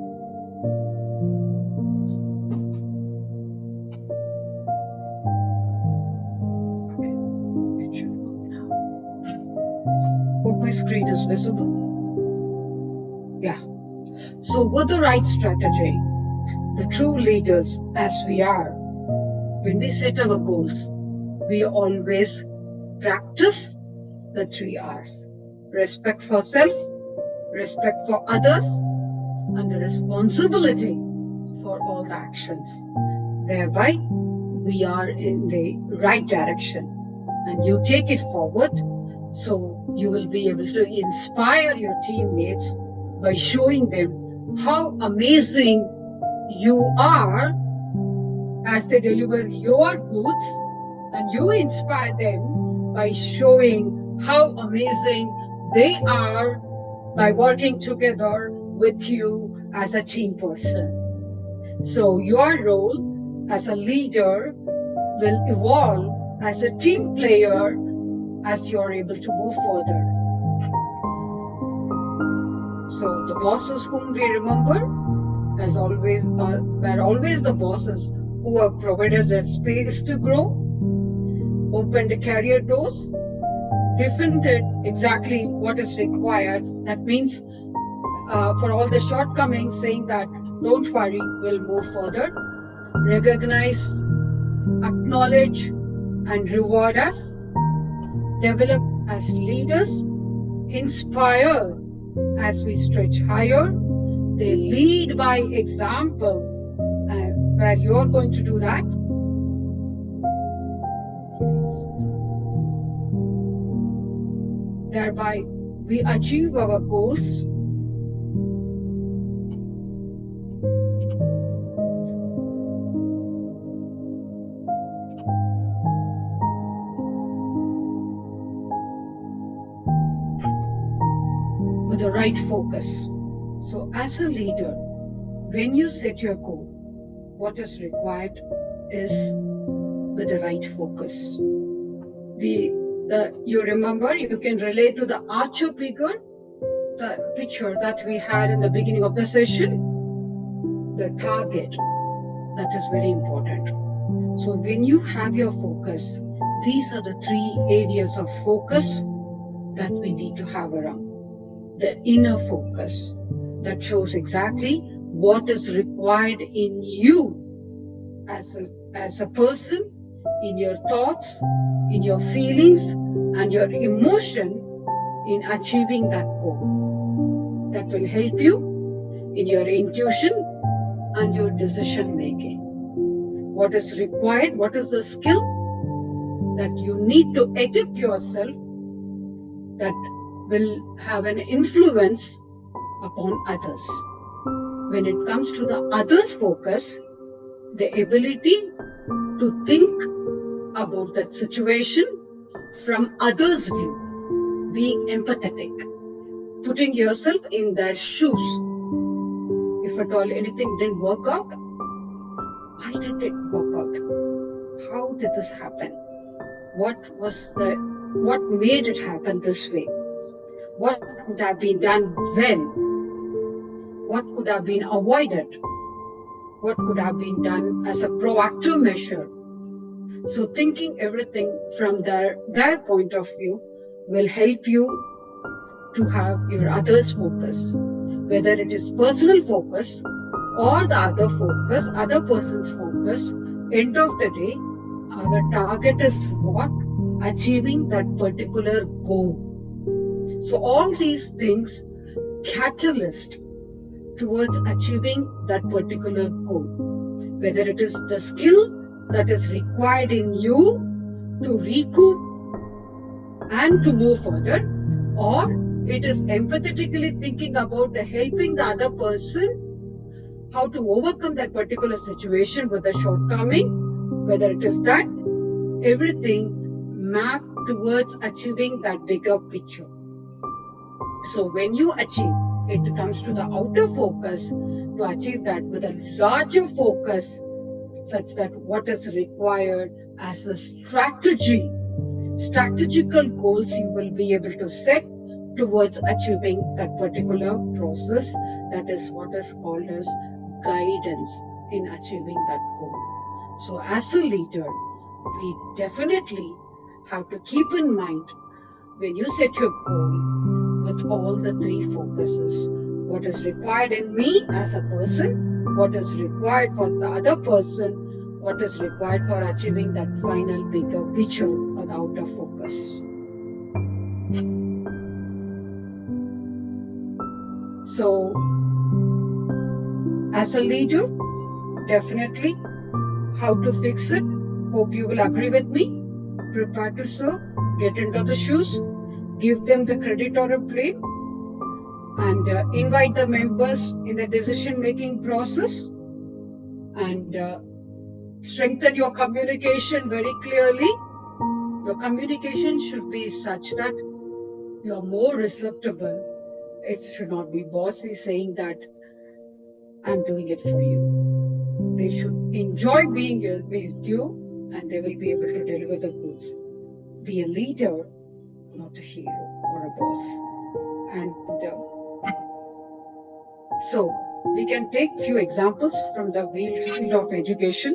Okay. screen is visible? Yeah. So with the right strategy, the true leaders as we are, when we set our goals, we always practice the 3 R's. Respect for self, respect for others, and the responsibility for all the actions. Thereby, we are in the right direction, and you take it forward, so you will be able to inspire your teammates by showing them how amazing you are as they deliver your goods, and you inspire them by showing how amazing they are by working together with you as a team person. So your role as a leader will evolve as a team player as you're able to move further. So the bosses whom we remember as always were always the bosses who have provided that space to grow, opened the career doors, defined exactly what is required. That means for all the shortcomings, saying that don't worry, we'll move further, recognize, acknowledge, and reward us, develop as leaders, inspire as we stretch higher. They lead by example, where you're going to do that. Thereby, we achieve our goals. With the right focus. So as a leader, when you set your goal, what is required is with the right focus. You remember, you can relate to the archer figure, the picture that we had in the beginning of the session. The target, that is very important. So when you have your focus, these are the 3 areas of focus that we need to have around. The inner focus that shows exactly what is required in you as a person, in your thoughts, in your feelings, and your emotion in achieving that goal. That will help you in your intuition and your decision making. What is required, what is the skill that you need to equip yourself that will have an influence upon others. When it comes to the others focus, the ability to think about that situation from others' view, being empathetic, putting yourself in their shoes. If at all anything didn't work out, why did it work out? How did this happen? What made it happen this way? What could have been done well? What could have been avoided? What could have been done as a proactive measure? So thinking everything from their point of view will help you to have your others focus, whether it is personal focus or the other person's focus. End of the day, our target is what? Achieving that particular goal. So all these things catalyst towards achieving that particular goal, whether it is the skill that is required in you to recoup and to move further, or it is empathetically thinking about helping the other person how to overcome that particular situation with a shortcoming, whether it is that, everything mapped towards achieving that bigger picture. So when you achieve, it comes to the outer focus to achieve that with a larger focus, such that what is required as a strategical goals you will be able to set towards achieving that particular process. That is what is called as guidance in achieving that goal. So as a leader, we definitely have to keep in mind when you set your goal, meet all the three focuses. What is required in me as a person, what is required for the other person, what is required for achieving that final bigger picture or the outer focus. So, as a leader, definitely how to fix it. Hope you will agree with me. Prepare to serve, get into the shoes, give them the credit or a blame, and invite the members in the decision-making process, and strengthen your communication very clearly. Your communication should be such that you are more receptible. It should not be bossy saying that I'm doing it for you. They should enjoy being with you, and they will be able to deliver the goods. Be a leader, not a hero or a boss. And so we can take few examples from the field of education,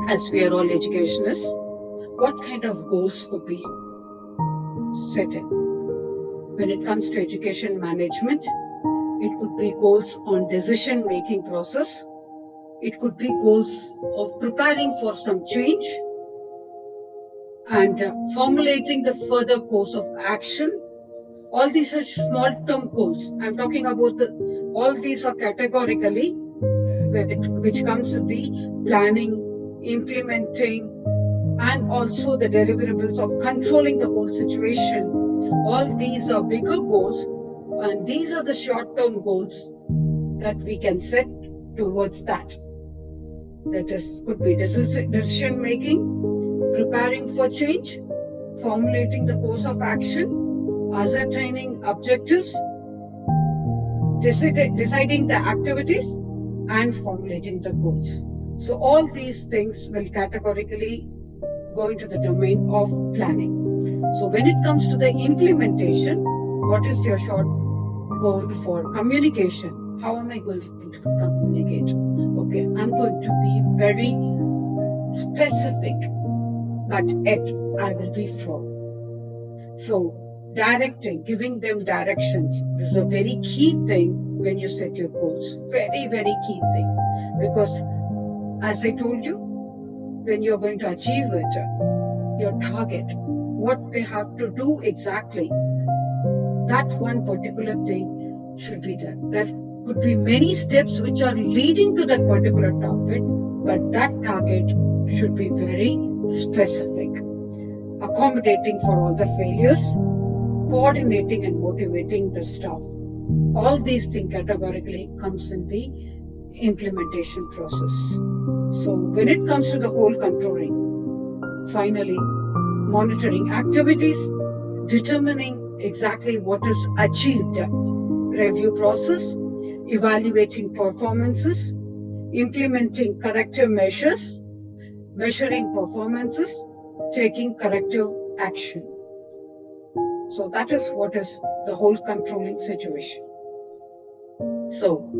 as we are all educationists. What kind of goals could be set in? When it comes to education management, it could be goals on decision-making process. It could be goals of preparing for some change and formulating the further course of action. All these are small-term goals. I'm talking about all these are categorically, which comes with the planning, implementing, and also the deliverables of controlling the whole situation. All these are bigger goals, and these are the short-term goals that we can set towards that. That is, could be decision making, preparing for change, formulating the course of action, ascertaining objectives, deciding the activities, and formulating the goals. So all these things will categorically go into the domain of planning. So when it comes to the implementation, what is your short goal for communication? How am I going to communicate? Okay, I'm going to be very specific, but yet I will be firm. So directing, giving them directions, this is a very key thing when you set your goals. Very, very key thing. Because as I told you, when you're going to achieve it, your target, what they have to do exactly, that one particular thing should be done. There could be many steps which are leading to that particular target, but that target should be very specific, accommodating for all the failures, coordinating and motivating the staff. All these things categorically comes in the implementation process. So when it comes to the whole controlling, finally, monitoring activities, determining exactly what is achieved, review process, evaluating performances, implementing corrective measures, measuring performances, taking corrective action. So that is what is the whole controlling situation. So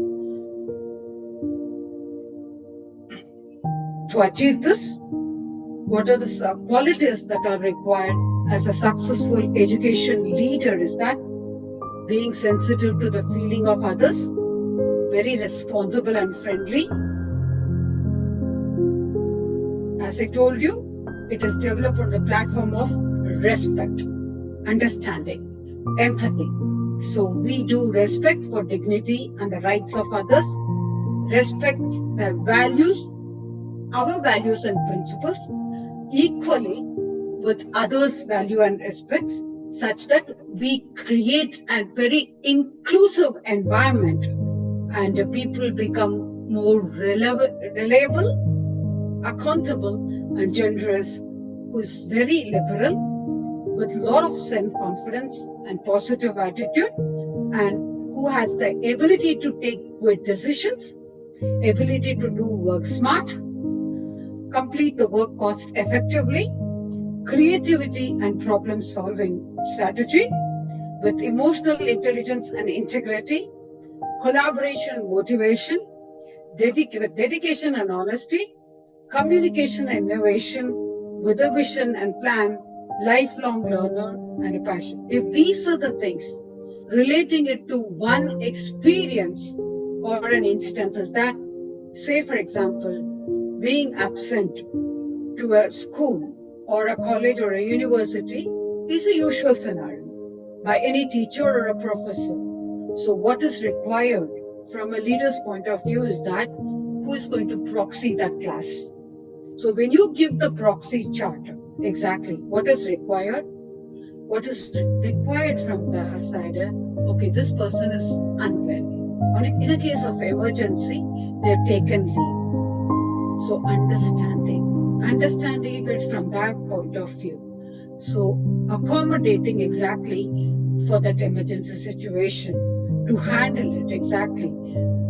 to achieve this, what are the qualities that are required as a successful education leader is that being sensitive to the feeling of others, very responsible and friendly. As I told you, it is developed on the platform of respect, understanding, empathy. So we do respect for dignity and the rights of others, respect their values, our values and principles, equally with others' value and respects, such that we create a very inclusive environment and people become more reliable, accountable and generous, who is very liberal, with a lot of self-confidence and positive attitude, and who has the ability to take good decisions, ability to do work smart, complete the work cost effectively, creativity and problem-solving strategy, with emotional intelligence and integrity, collaboration, motivation, with dedication and honesty, communication and innovation, with a vision and plan, lifelong learner and a passion. If these are the things, relating it to one experience or an instance is that, say for example, being absent to a school or a college or a university is a usual scenario by any teacher or a professor. So what is required from a leader's point of view is that who is going to proxy that class. So when you give the proxy chart, exactly what is required from the side, okay, this person is unwell. In a case of emergency, they've taken leave. So understanding it from that point of view. So accommodating exactly for that emergency situation, to handle it exactly,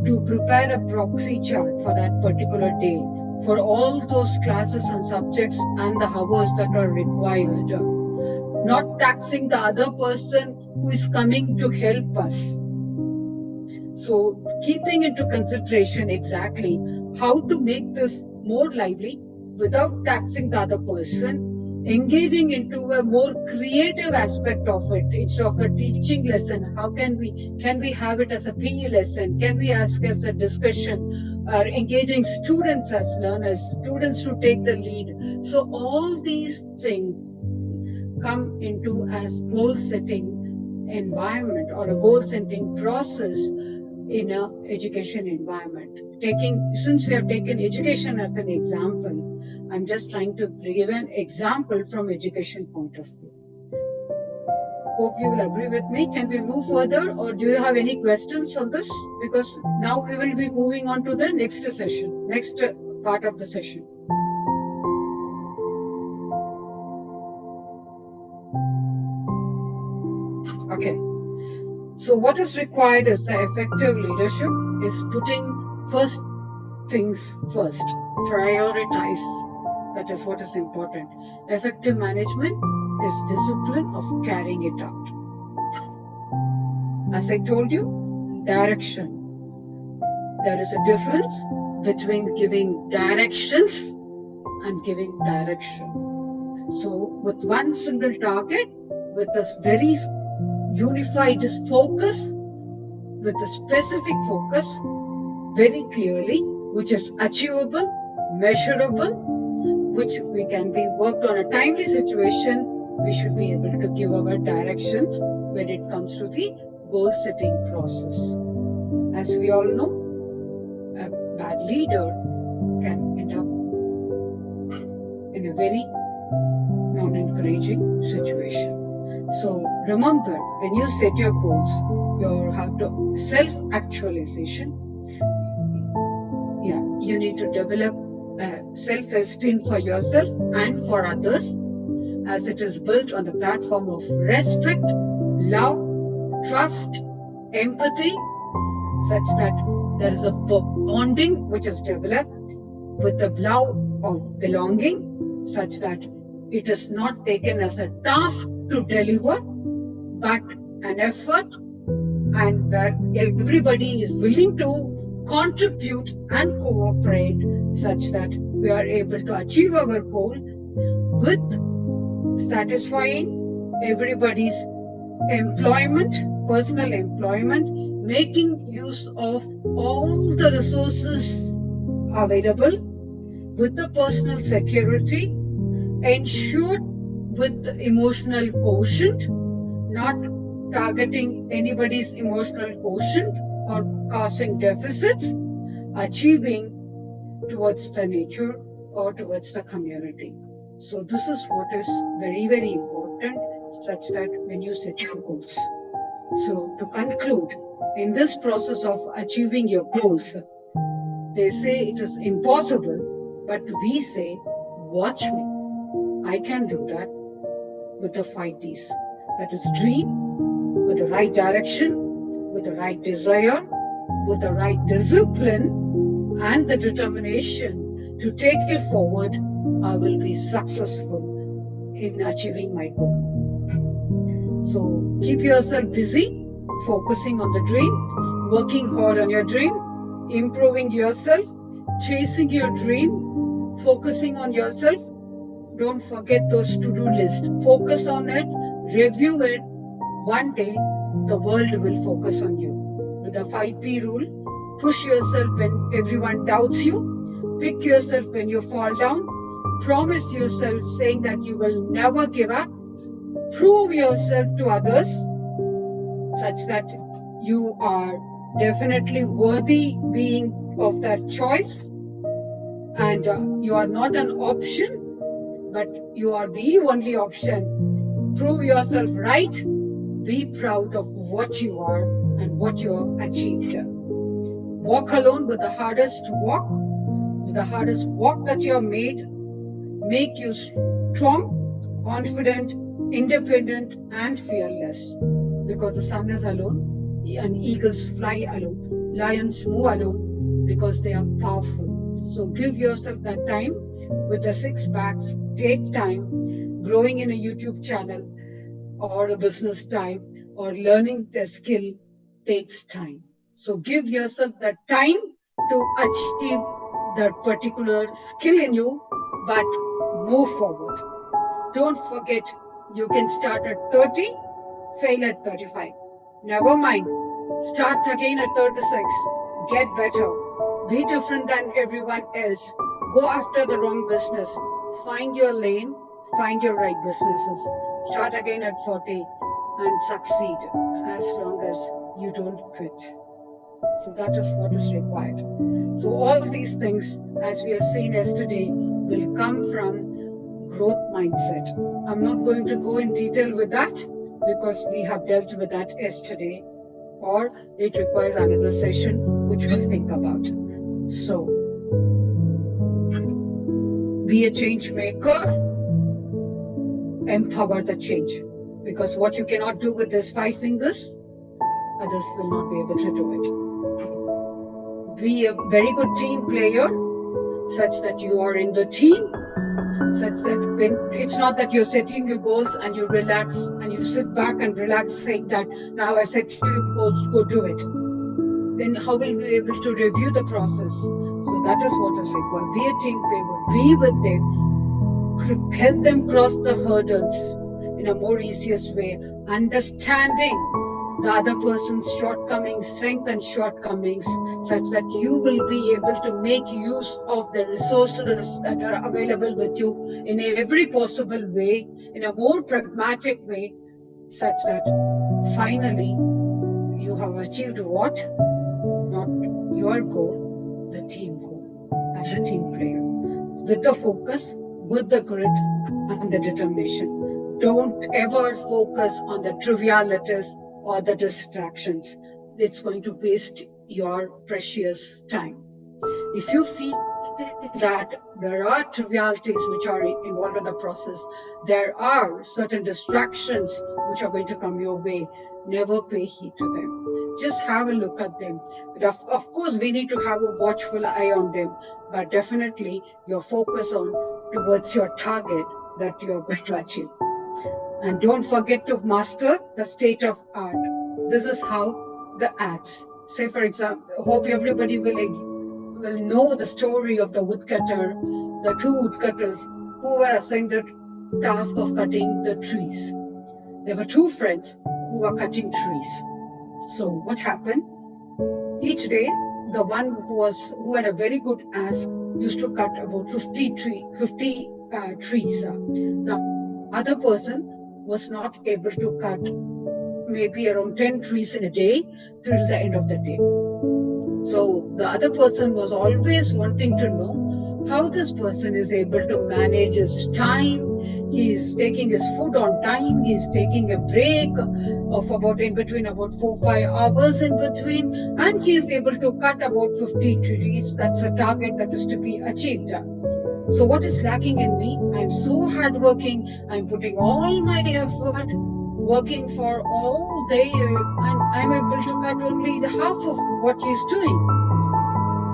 to prepare a proxy chart for that particular day, for all those classes and subjects and the hours that are required, not taxing the other person who is coming to help us. So keeping into consideration exactly how to make this more lively without taxing the other person, engaging into a more creative aspect of it instead of a teaching lesson. How can we have it as a PE lesson? Can we ask as a discussion? Or engaging students as learners, students to take the lead. So all these things come into as goal setting environment or a goal setting process in a education environment. Since we have taken education as an example, I'm just trying to give an example from education point of view. Hope you will agree with me. Can we move further, or do you have any questions on this? Because now we will be moving on to the next session, next part of the session. Okay. So what is required is the effective leadership is putting first things first, prioritize. That is what is important. Effective management is discipline of carrying it out. As I told you, direction. There is a difference between giving directions and giving direction. So with one single target, with a very unified focus, with a specific focus, very clearly, which is achievable, measurable, which we can be worked on a timely situation, we should be able to give our directions when it comes to the goal setting process. As we all know, a bad leader can end up in a very non-encouraging situation. So remember, when you set your goals, you have to self-actualization. Yeah, you need to develop self-esteem for yourself and for others, as it is built on the platform of respect, love, trust, empathy, such that there is a bonding which is developed with the love of belonging, such that it is not taken as a task to deliver, but an effort, and where everybody is willing to contribute and cooperate, such that we are able to achieve our goal with satisfying everybody's employment, personal employment, making use of all the resources available with the personal security, ensured with emotional quotient, not targeting anybody's emotional quotient or causing deficits, achieving towards the nature or towards the community. So this is what is very, very important, such that when you set your goals. So to conclude, in this process of achieving your goals, they say it is impossible, but we say, watch me. I can do that with the 5 Ds. That is dream, with the right direction, with the right desire, with the right discipline, and the determination to take it forward, I will be successful in achieving my goal. So keep yourself busy, focusing on the dream, working hard on your dream, improving yourself, chasing your dream, focusing on yourself. Don't forget those to-do lists. Focus on it, review it one day, the world will focus on you. With the 5P rule, push yourself when everyone doubts you, pick yourself when you fall down, promise yourself saying that you will never give up, prove yourself to others such that you are definitely worthy being of that choice, and you are not an option, but you are the only option. Prove yourself right. Be proud of what you are and what you have achieved. Walk alone with the hardest walk, with the hardest walk that you have made. Make you strong, confident, independent, and fearless. Because the sun is alone, and eagles fly alone, lions move alone, because they are powerful. So give yourself that time with the 6 packs. Take time. Growing in a YouTube channel or a business time or learning the skill takes time. So give yourself that time to achieve that particular skill in you, but move forward. Don't forget, you can start at 30, fail at 35. Never mind. Start again at 36. Get better. Be different than everyone else. Go after the wrong business. Find your lane. Find your right businesses. Start again at 40 and succeed as long as you don't quit. So that is what is required. So all these things, as we have seen yesterday, will come from growth mindset. I'm not going to go in detail with that because we have dealt with that yesterday, or it requires another session which we'll think about. So, be a change maker, empower the change, because what you cannot do with these 5 fingers, others will not be able to do it. Be a very good team player, such that you are in the team, such that when it's not that you're setting your goals and you relax and you sit back and relax saying that now I set your goals, go do it. Then how will we be able to review the process? So that is what is required. Be a team player, be with them, help them cross the hurdles in a more easiest way, understanding the other person's shortcomings, strength and shortcomings, such that you will be able to make use of the resources that are available with you in every possible way, in a more pragmatic way, such that finally you have achieved what? Not your goal, the team goal, as a team player. With the focus, with the grit and the determination. Don't ever focus on the trivialities or the distractions. It's going to waste your precious time. If you feel that there are trivialities which are involved in the process, there are certain distractions which are going to come your way, never pay heed to them. Just have a look at them. But of course, we need to have a watchful eye on them, but definitely your focus on towards your target that you are going to achieve. And don't forget to master the state of art. This is how the acts. Say, for example, hope everybody will know the story of the woodcutter, the 2 woodcutters who were assigned the task of cutting the trees. There were 2 friends who were cutting trees. So what happened? Each day, the one who had a very good axe used to cut about 50 trees. The other person was not able to cut maybe around 10 trees in a day till the end of the day. So the other person was always wanting to know how this person is able to manage his time. He's taking his food on time. He's taking a break of about 4-5 hours in between, and he's able to cut about 50 trees. That's a target that is to be achieved. So what is lacking in me? I'm so hardworking. I'm putting all my effort, working for all day, and I'm able to cut only the half of what he's doing.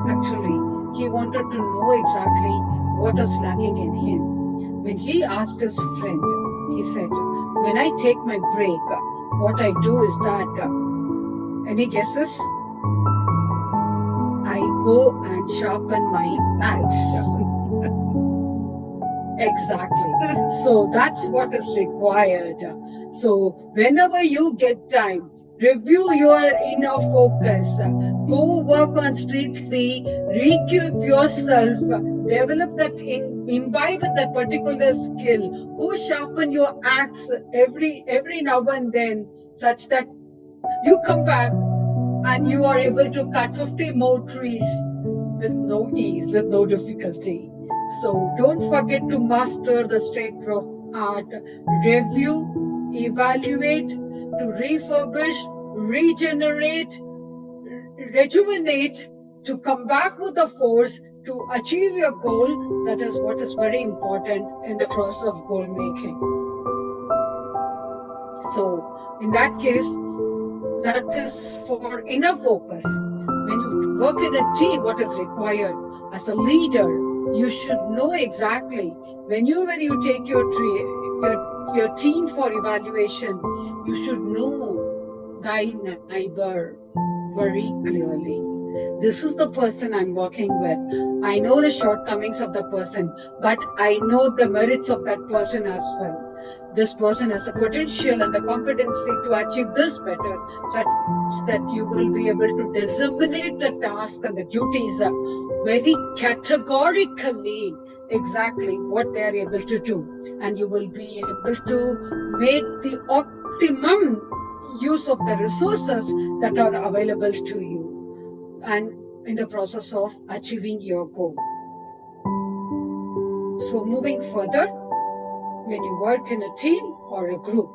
Actually, he wanted to know exactly what was lacking in him. When he asked his friend, he said, when I take my break, what I do is that, any guesses? I go and sharpen my axe. Exactly. So that's what is required. So whenever you get time, Review your inner focus. Go work on street 3. Recoup yourself. Develop that, imbibe that particular skill. Go sharpen your axe every now and then, such that you come back and you are able to cut 50 more trees with no ease, with no difficulty. So don't forget to master the state of art. Review, evaluate, to refurbish, regenerate, rejuvenate, to come back with the force to achieve your goal. That is what is very important in the process of goal making. So in that case, that is for inner focus. When you work in a team, what is required as a leader, you should know exactly when you take your team for evaluation, you should know thy neighbor very clearly. This is the person I'm working with. I know the shortcomings of the person, but I know the merits of that person as well. This person has a potential and the competency to achieve this better, such that you will be able to disseminate the task and the duties very categorically, exactly what they are able to do. And you will be able to make the optimum use of the resources that are available to you, and in the process of achieving your goal. So moving further, when you work in a team or a group,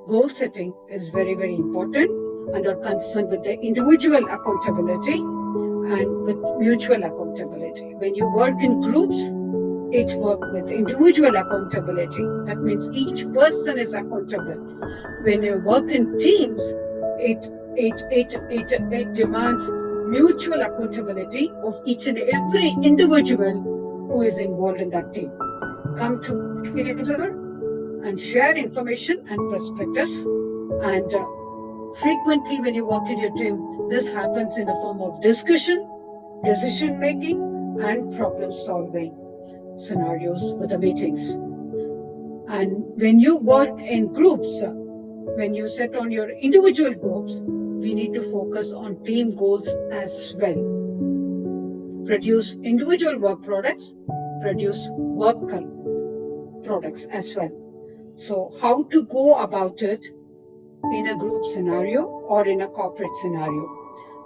goal setting is very, very important and are concerned with the individual accountability and with mutual accountability. When you work in groups, it works with individual accountability. That means each person is accountable. When you work in teams, it demands mutual accountability of each and every individual who is involved in that team. Come together and share information and perspectives. And frequently when you work in your team, this happens in the form of discussion, decision making, and problem solving scenarios with the meetings. And when you work in groups, when you set on your individual groups, we need to focus on team goals as well. Produce individual work products, produce work products as well. So how to go about it in a group scenario or in a corporate scenario?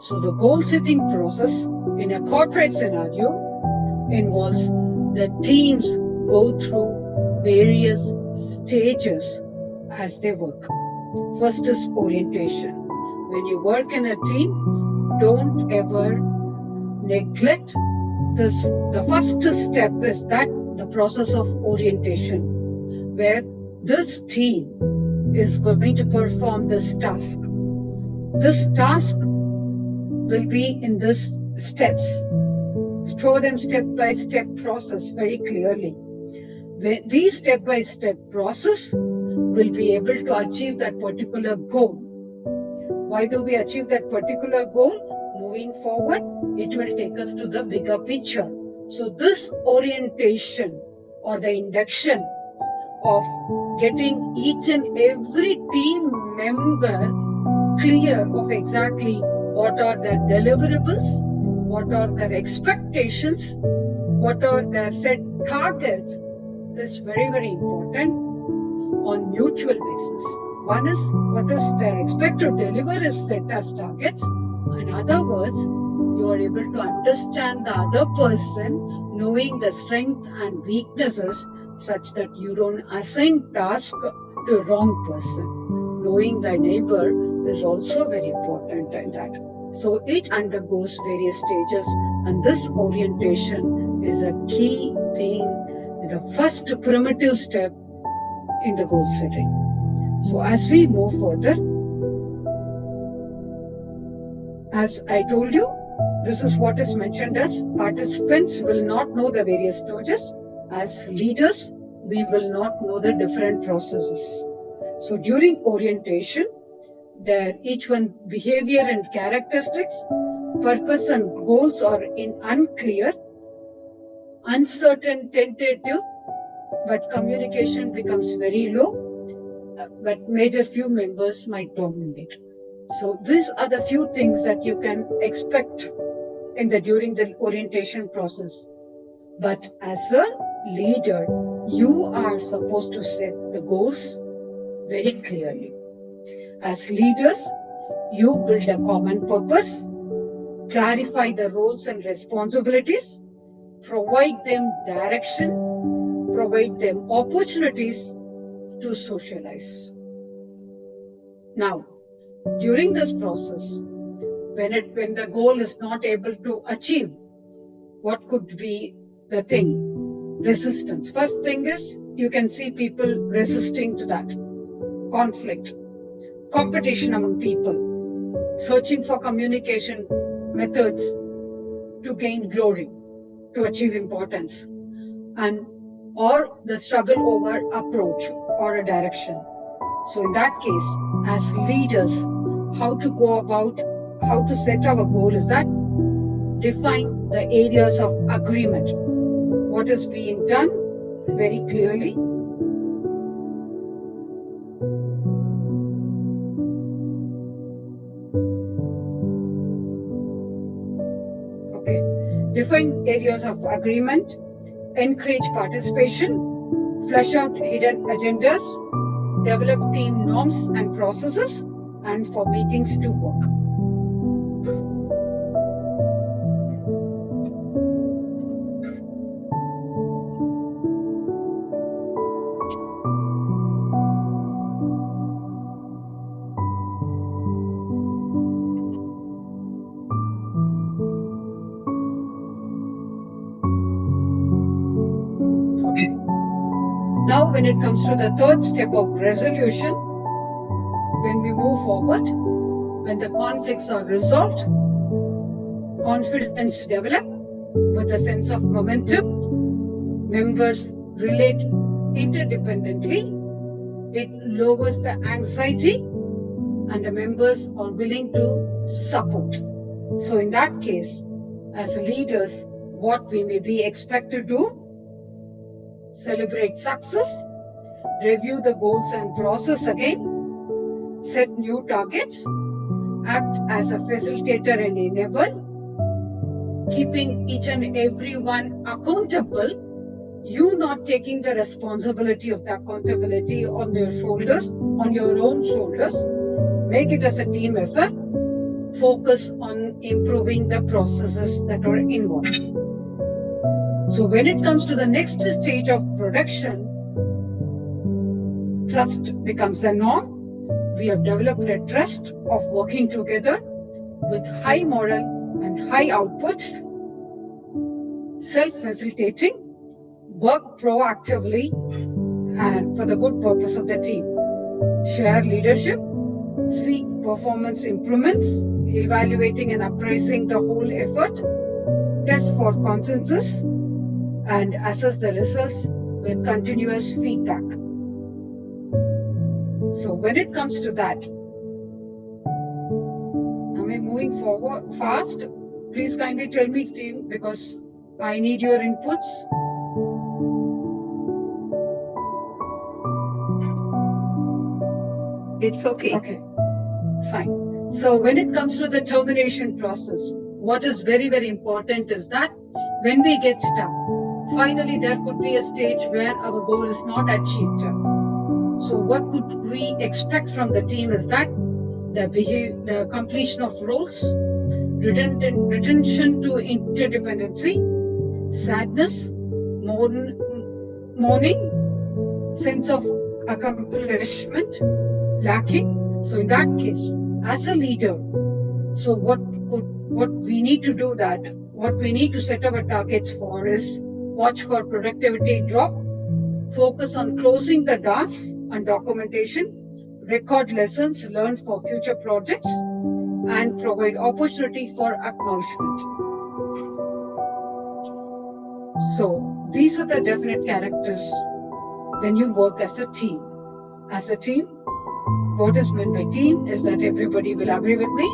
So the goal setting process in a corporate scenario involves the teams go through various stages as they work. First is orientation. When you work in a team, don't ever neglect this. The first step is that the process of orientation, where this team is going to perform this task. This task will be in this steps. Show them step-by-step process very clearly. When these step-by-step process will be able to achieve that particular goal. Why do we achieve that particular goal? Moving forward, it will take us to the bigger picture. So this orientation or the induction of getting each and every team member clear of exactly what are their deliverables, what are their expectations, what are their set targets is very, very important on mutual basis. One is what is their expected deliver is set as targets. In other words, you are able to understand the other person, knowing the strength and weaknesses such that you don't assign task to a wrong person. Knowing thy neighbor is also very important in that. So it undergoes various stages, and this orientation is a key thing, the first primitive step in the goal setting. So as we move further, as I told you, this is what is mentioned as participants will not know the various stages. As leaders, we will not know the different processes. So during orientation, each one behavior and characteristics, purpose and goals are unclear, uncertain, tentative, but communication becomes very low, but major few members might dominate. So these are the few things that you can expect during the orientation process. But as a leader, you are supposed to set the goals very clearly. As leaders, you build a common purpose, clarify the roles and responsibilities, provide them direction, provide them opportunities to socialize. Now, during this process, when the goal is not able to achieve, what could be the thing? Resistance. First thing is, you can see people resisting to that. Conflict, competition among people, searching for communication methods to gain glory, to achieve importance, or the struggle over approach or a direction. So in that case, as leaders, how to go about, how to set our goal is that define the areas of agreement. What is being done very clearly. Okay. Define areas of agreement, encourage participation, flesh out hidden agendas, develop team norms and processes, and for meetings to work. Okay. Now, when it comes to the third step of resolution, when we move forward, when the conflicts are resolved, confidence develop with a sense of momentum, members relate interdependently, it lowers the anxiety, and the members are willing to support. So in that case, as leaders, what we may be expected to do, celebrate success, review the goals and process again, set new targets, act as a facilitator and enabler, keeping each and every one accountable, you not taking the responsibility of the accountability on your shoulders, on your own shoulders, make it as a team effort, focus on improving the processes that are involved. So when it comes to the next stage of production, trust becomes the norm. We have developed a trust of working together with high moral and high outputs, self-facilitating, work proactively and for the good purpose of the team. Share leadership, seek performance improvements, evaluating and appraising the whole effort, test for consensus, and assess the results with continuous feedback. So when it comes to that, am I moving forward fast? Please kindly tell me, team, because I need your inputs. It's okay. Okay, fine. So when it comes to the termination process, what is very, very important is that when we get stuck, finally there could be a stage where our goal is not achieved. So what could we expect from the team is that the completion of roles, retention to interdependency, sadness, mourning, sense of accomplishment lacking. So in that case, as a leader, so what we need to do that, what we need to set our targets for is watch for productivity drop, focus on closing the tasks and documentation, record lessons learned for future projects, and provide opportunity for acknowledgement. So these are the definite characters when you work as a team. As a team, what is meant by team is that everybody will agree with me.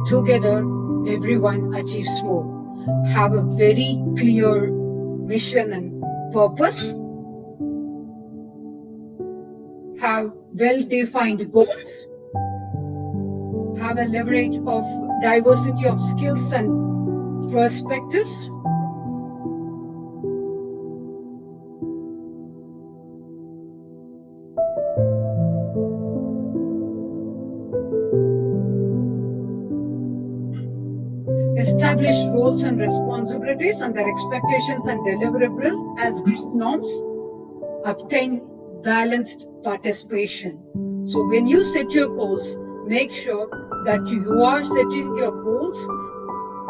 Together, everyone achieves more. Have a very clear mission and purpose. Have well-defined goals. have a leverage of diversity of skills and perspectives. Establish roles and responsibilities and their expectations and deliverables as group norms. Obtain balanced participation. So when you set your goals, make sure that you are setting your goals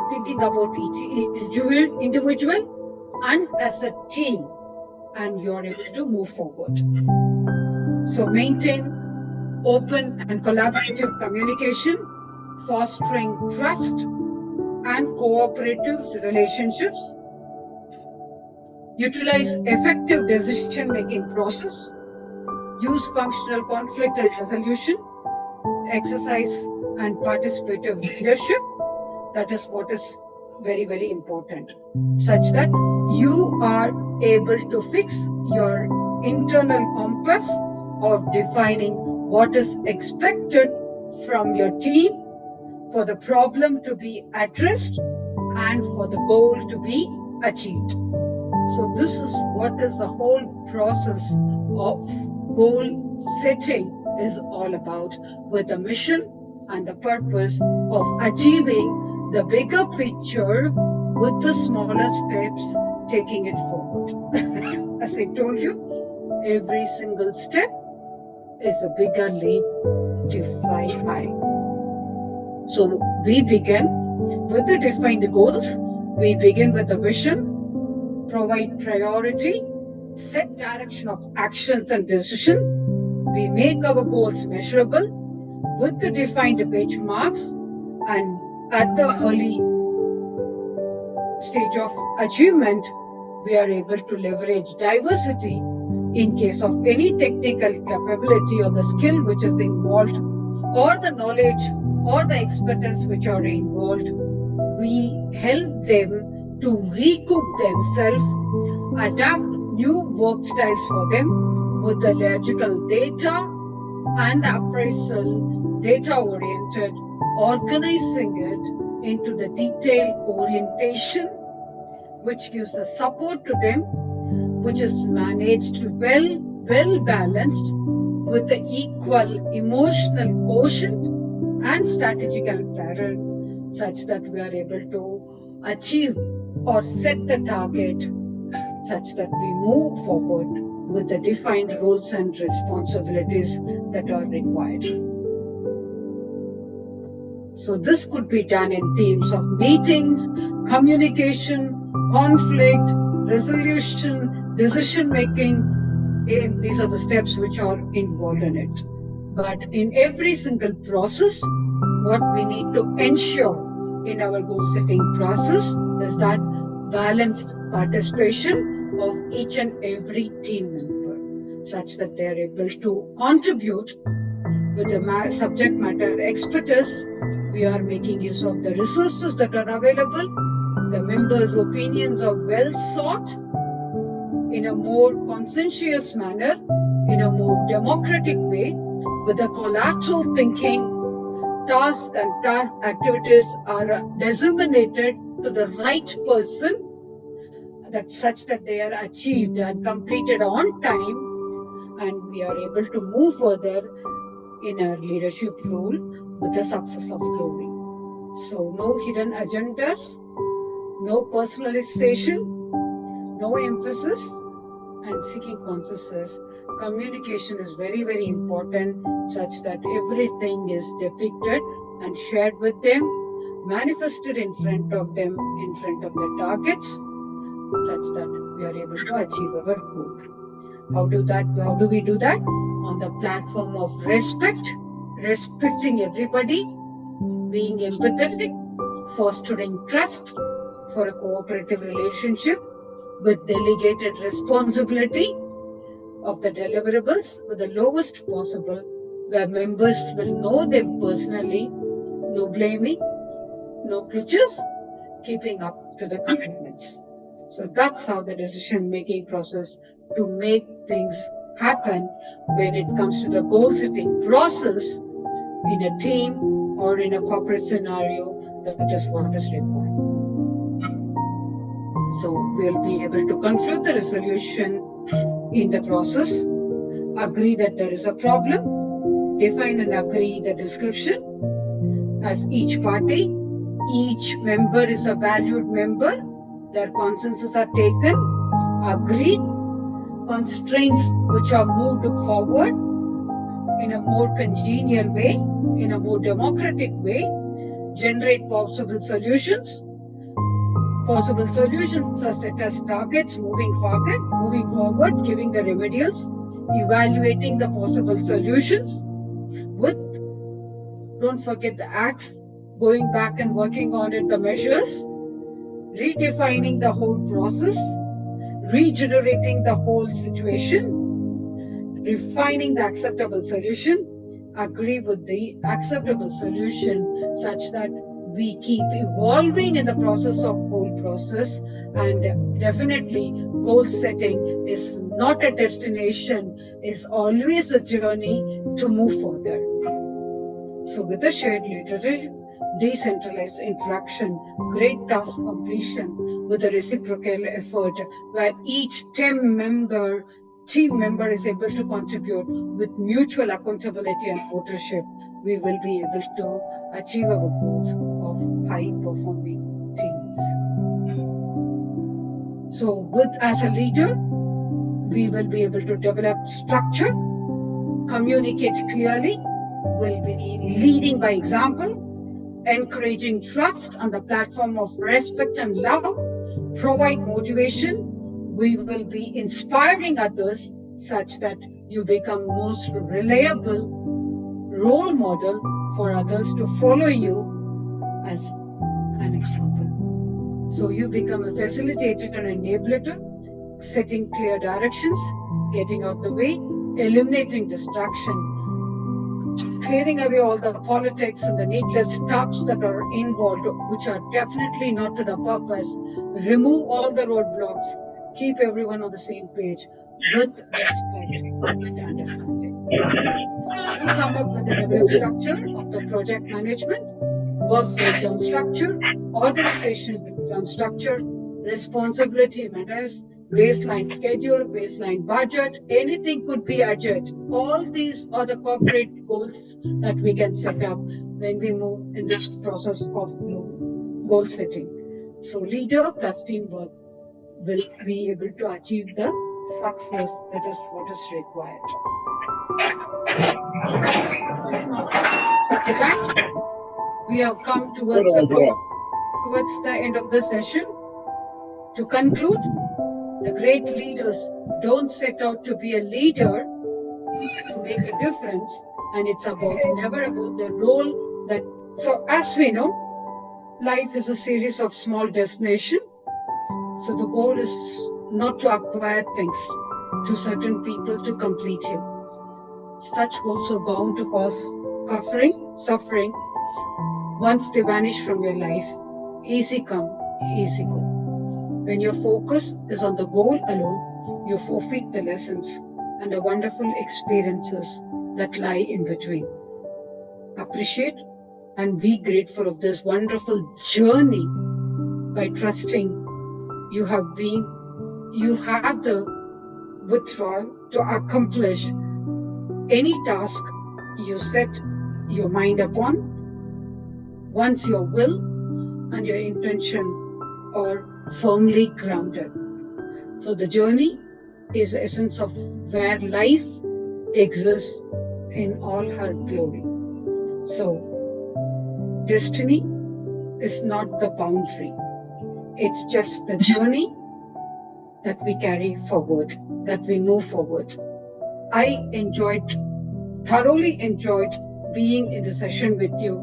thinking about each individual and as a team, and you're able to move forward. So maintain open and collaborative communication, fostering trust and cooperative relationships. Utilize effective decision-making process. Use functional conflict and resolution. Exercise and participative leadership. That is what is very, very important, such that you are able to fix your internal compass of defining what is expected from your team for the problem to be addressed and for the goal to be achieved. So this is what is the whole process of goal setting is all about, with the mission and the purpose of achieving the bigger picture with the smaller steps, taking it forward. As I told you, every single step is a bigger leap to fly high. So we begin with the defined goals. We begin with the vision, provide priority, set direction of actions and decision. We make our goals measurable with the defined benchmarks, and at the early stage of achievement, we are able to leverage diversity in case of any technical capability or the skill which is involved, or the knowledge or the expertise which are involved. We help them to recoup themselves, adapt new work styles for them with the logical data and appraisal, data-oriented, organizing it into the detailed orientation, which gives the support to them, which is managed well balanced with the equal emotional quotient and strategical parallel, such that we are able to achieve or set the target such that we move forward with the defined roles and responsibilities that are required. So this could be done in teams of meetings, communication, conflict, resolution, decision making. These are the steps which are involved in it. But in every single process, what we need to ensure in our goal setting process is that balanced participation of each and every team member, such that they are able to contribute with the subject matter expertise. We are making use of the resources that are available. The members' opinions are well sought in a more conscientious manner, in a more democratic way, with the collateral thinking. Tasks and task activities are disseminated to the right person, that such that they are achieved and completed on time, and we are able to move further in our leadership role with the success of glory. So no hidden agendas, no personalization, no emphasis, and seeking consensus. Communication is very, very important, such that everything is depicted and shared with them, manifested in front of them, in front of the targets, such that we are able to achieve our goal. How do we do that? On the platform of respect, respecting everybody, being empathetic, fostering trust for a cooperative relationship with delegated responsibility of the deliverables with the lowest possible, where members will know them personally, no blaming, no glitches, keeping up to the commitments. So that's how the decision-making process to make things happen when it comes to the goal-setting process in a team or in a corporate scenario, that is what is required. So we'll be able to conclude the resolution in the process, agree that there is a problem, define and agree the description as each party. Each member is a valued member. Their consensus are taken, agreed, constraints which are moved forward in a more congenial way, in a more democratic way, generate possible solutions. Possible solutions are set as targets moving forward, giving the remedials, evaluating the possible solutions with, don't forget the acts, going back and working on it, the measures, redefining the whole process, regenerating the whole situation, refining the acceptable solution, agree with the acceptable solution such that we keep evolving in the process of whole process. And definitely goal setting is not a destination, is always a journey to move further. So with the shared leadership, decentralized interaction, great task completion with a reciprocal effort where each team member is able to contribute with mutual accountability and ownership, we will be able to achieve our goals of high performing teams. So as a leader, we will be able to develop structure, communicate clearly, will be leading by example, encouraging trust on the platform of respect and love, provide motivation. We will be inspiring others such that you become most reliable role model for others to follow you as an example. So you become a facilitator and enabler, setting clear directions, getting out the way, eliminating distraction, clearing away all the politics and the needless talks that are involved, which are definitely not to the purpose. Remove all the roadblocks. Keep everyone on the same page with respect and understanding. You come up with the developed structure of the project management, work breakdown structure, organization breakdown structure, responsibility matters, baseline schedule, baseline budget, anything could be adjusted. All these are the corporate goals that we can set up when we move in this process of goal setting. So leader plus teamwork will be able to achieve the success that is what is required. With that, we have come towards the end of the session. To conclude, the great leaders don't set out to be a leader to make a difference, and it's never about the role that. So as we know, life is a series of small destinations. So the goal is not to acquire things to certain people to complete you. Such goals are bound to cause suffering once they vanish from your life. Easy come, easy go. When your focus is on the goal alone, you forfeit the lessons and the wonderful experiences that lie in between. Appreciate and be grateful of this wonderful journey by trusting you have the withdrawal to accomplish any task you set your mind upon once your will and your intention are firmly grounded. So the journey is the essence of where life exists in all her glory. So destiny is not the boundary. It's just the journey that we carry forward, that we move forward. I thoroughly enjoyed being in the session with you.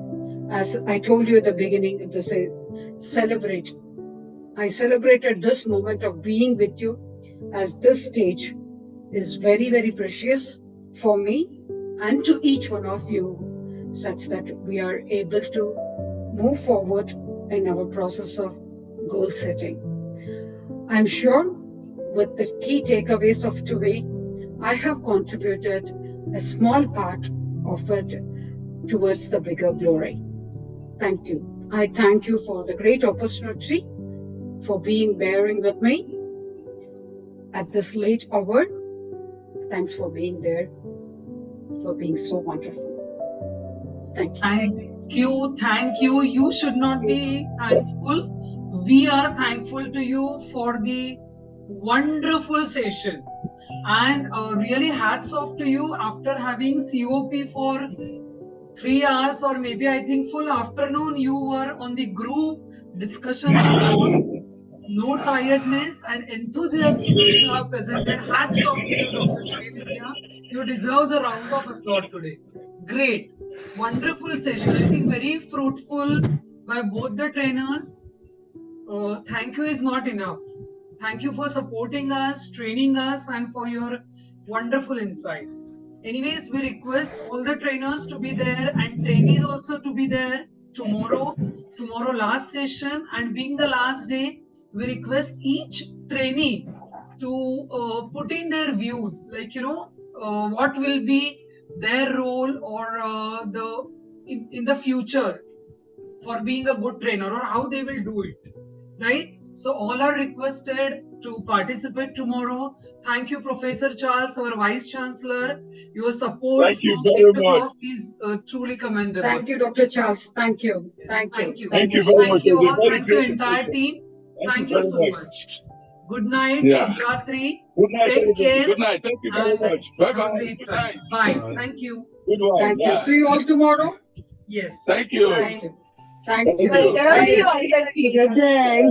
As I told you at the beginning of the celebrate. I celebrated this moment of being with you, as this stage is very, very precious for me and to each one of you, such that we are able to move forward in our process of goal setting. I'm sure with the key takeaways of today, I have contributed a small part of it towards the bigger glory. Thank you. I thank you for the great opportunity, for bearing with me at this late hour. Thanks for being there, for being so wonderful. Thank you. Thank you. You should not be thankful. We are thankful to you for the wonderful session. And really hats off to you after having COP for 3 hours or maybe I think full afternoon. You were on the group discussion zone. No tiredness and enthusiastically you have presented. Hats off to you, Dr. Srividhya. You deserve a round of applause today. Great. Wonderful session. I think very fruitful by both the trainers. Thank you is not enough. Thank you for supporting us, training us, and for your wonderful insights. Anyways, we request all the trainers to be there and trainees also to be there tomorrow. Tomorrow last session, and being the last day, we request each trainee to put in their views, like what will be their role or in the future for being a good trainer, or how they will do it, right? So all are requested to participate tomorrow. Thank you, Professor Charles, our Vice Chancellor. Your support Thank you from very 8 much. o'clock is truly commendable. Thank you, Dr. Charles. Thank you. Thank you. Thank you. Thank you very much. Thank you It was a all. very Thank you, great entire discussion. team. Thank you very so much. Good night. Yeah. Shubhratri. Good night, Take everybody. care. Good night. Thank you very and much. Bye Have a bye. great Good time. night. Bye. Thank you. Goodbye. Thank you. Yeah. See you all tomorrow. Yes. Thank you. Thank you. Thank Thank you. you. Thank you. Good day.